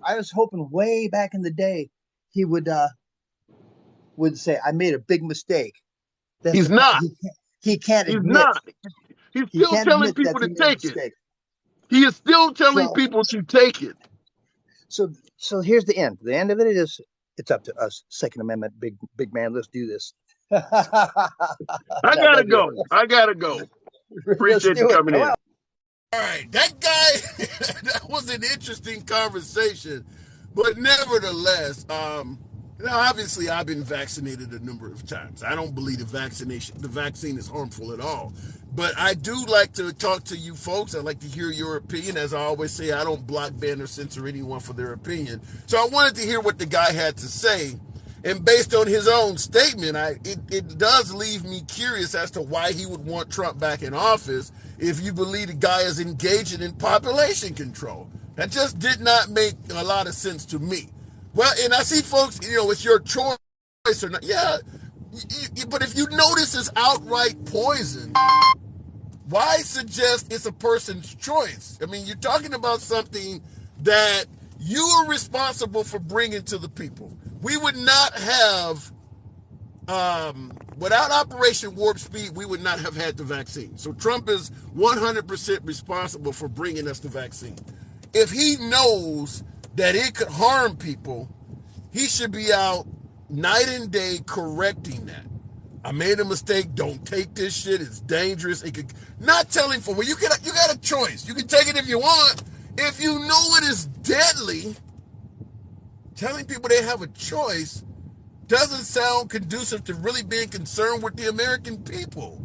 I was hoping way back in the day he would say, "I made a big mistake." That's He's the problem. not. He can't He's admit. not. He's He still can't telling admit that people he to made a take it. mistake. He is still telling So, people to take it. so here's the end. The end of it is, it's up to us. Second Amendment, big man. Let's do this. I No, gotta don't do go. I gotta go. it. Let's Appreciate you do it. coming Come in. on. All right, that guy, that was an interesting conversation, but nevertheless, now obviously I've been vaccinated a number of times. I don't believe the vaccine is harmful at all, but I do like to talk to you folks. I'd like to hear your opinion. As I always say, I don't block, ban, or censor anyone for their opinion. So I wanted to hear what the guy had to say. And based on his own statement, it does leave me curious as to why he would want Trump back in office if you believe the guy is engaging in population control. That just did not make a lot of sense to me. Well, and I see folks, it's your choice or not. Yeah, but if you notice it's outright poison, why suggest it's a person's choice? I mean, you're talking about something that you are responsible for bringing to the people. We would not have, without Operation Warp Speed, we would not have had the vaccine. So Trump is 100% responsible for bringing us the vaccine. If he knows that it could harm people, he should be out night and day correcting that. I made a mistake. Don't take this shit. It's dangerous. It could not telling for well, you got a choice. You can take it if you want. If you know it is deadly, telling people they have a choice doesn't sound conducive to really being concerned with the American people.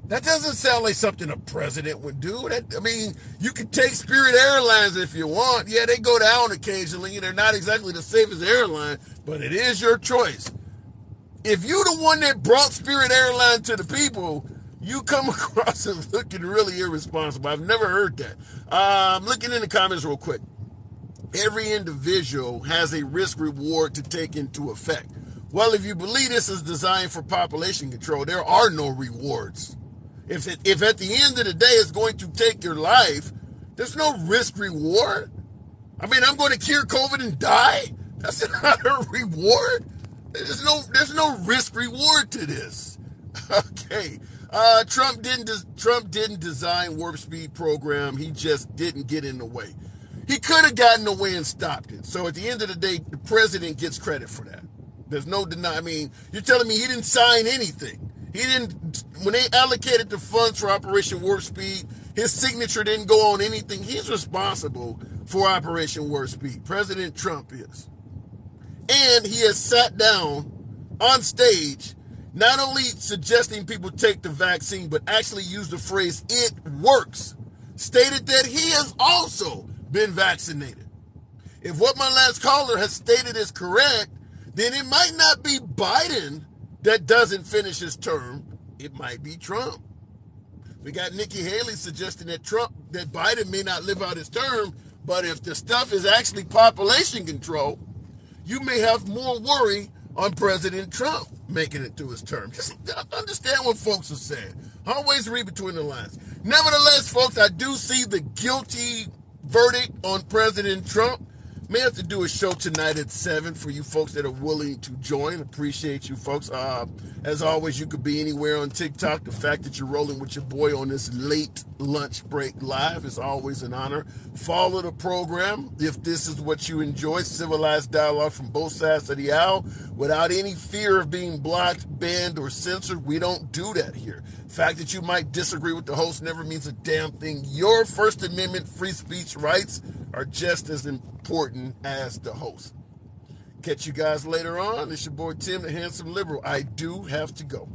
That doesn't sound like something a president would do. I mean, you can take Spirit Airlines if you want. Yeah, they go down occasionally, and they're not exactly the safest airline, but it is your choice. If you're the one that brought Spirit Airlines to the people, you come across as looking really irresponsible. I've never heard that. Looking in the comments real quick. Every individual has a risk reward to take into effect. Well, if you believe this is designed for population control, there are no rewards. If at the end of the day it's going to take your life, there's no risk reward. I mean, I'm going to cure COVID and die? That's not a reward. There's no risk reward to this. Okay. Trump didn't design Warp Speed program. He just didn't get in the way. He could have gotten away and stopped it. So at the end of the day, the president gets credit for that. There's no deny. I mean, you're telling me he didn't sign anything. He didn't, when they allocated the funds for Operation Warp Speed, his signature didn't go on anything. He's responsible for Operation Warp Speed. President Trump is. And he has sat down on stage, not only suggesting people take the vaccine, but actually used the phrase, "it works," stated that he has also been vaccinated. If what my last caller has stated is correct, then it might not be Biden that doesn't finish his term. It might be Trump. We got Nikki Haley suggesting that Biden may not live out his term, but if the stuff is actually population control, you may have more worry on President Trump making it through his term. Just understand what folks are saying. Always read between the lines. Nevertheless, folks, I do see the guilty verdict on President Trump. May have to do a show tonight at 7 for you folks that are willing to join. Appreciate you folks. As always, you could be anywhere on TikTok. The fact that you're rolling with your boy on this late lunch break live is always an honor. Follow the program if this is what you enjoy. Civilized dialogue from both sides of the aisle without any fear of being blocked, banned, or censored. We don't do that here. The fact that you might disagree with the host never means a damn thing. Your First Amendment free speech rights are just as important as the host. Catch you guys later on. It's your boy Tim, the Handsome Liberal. I do have to go.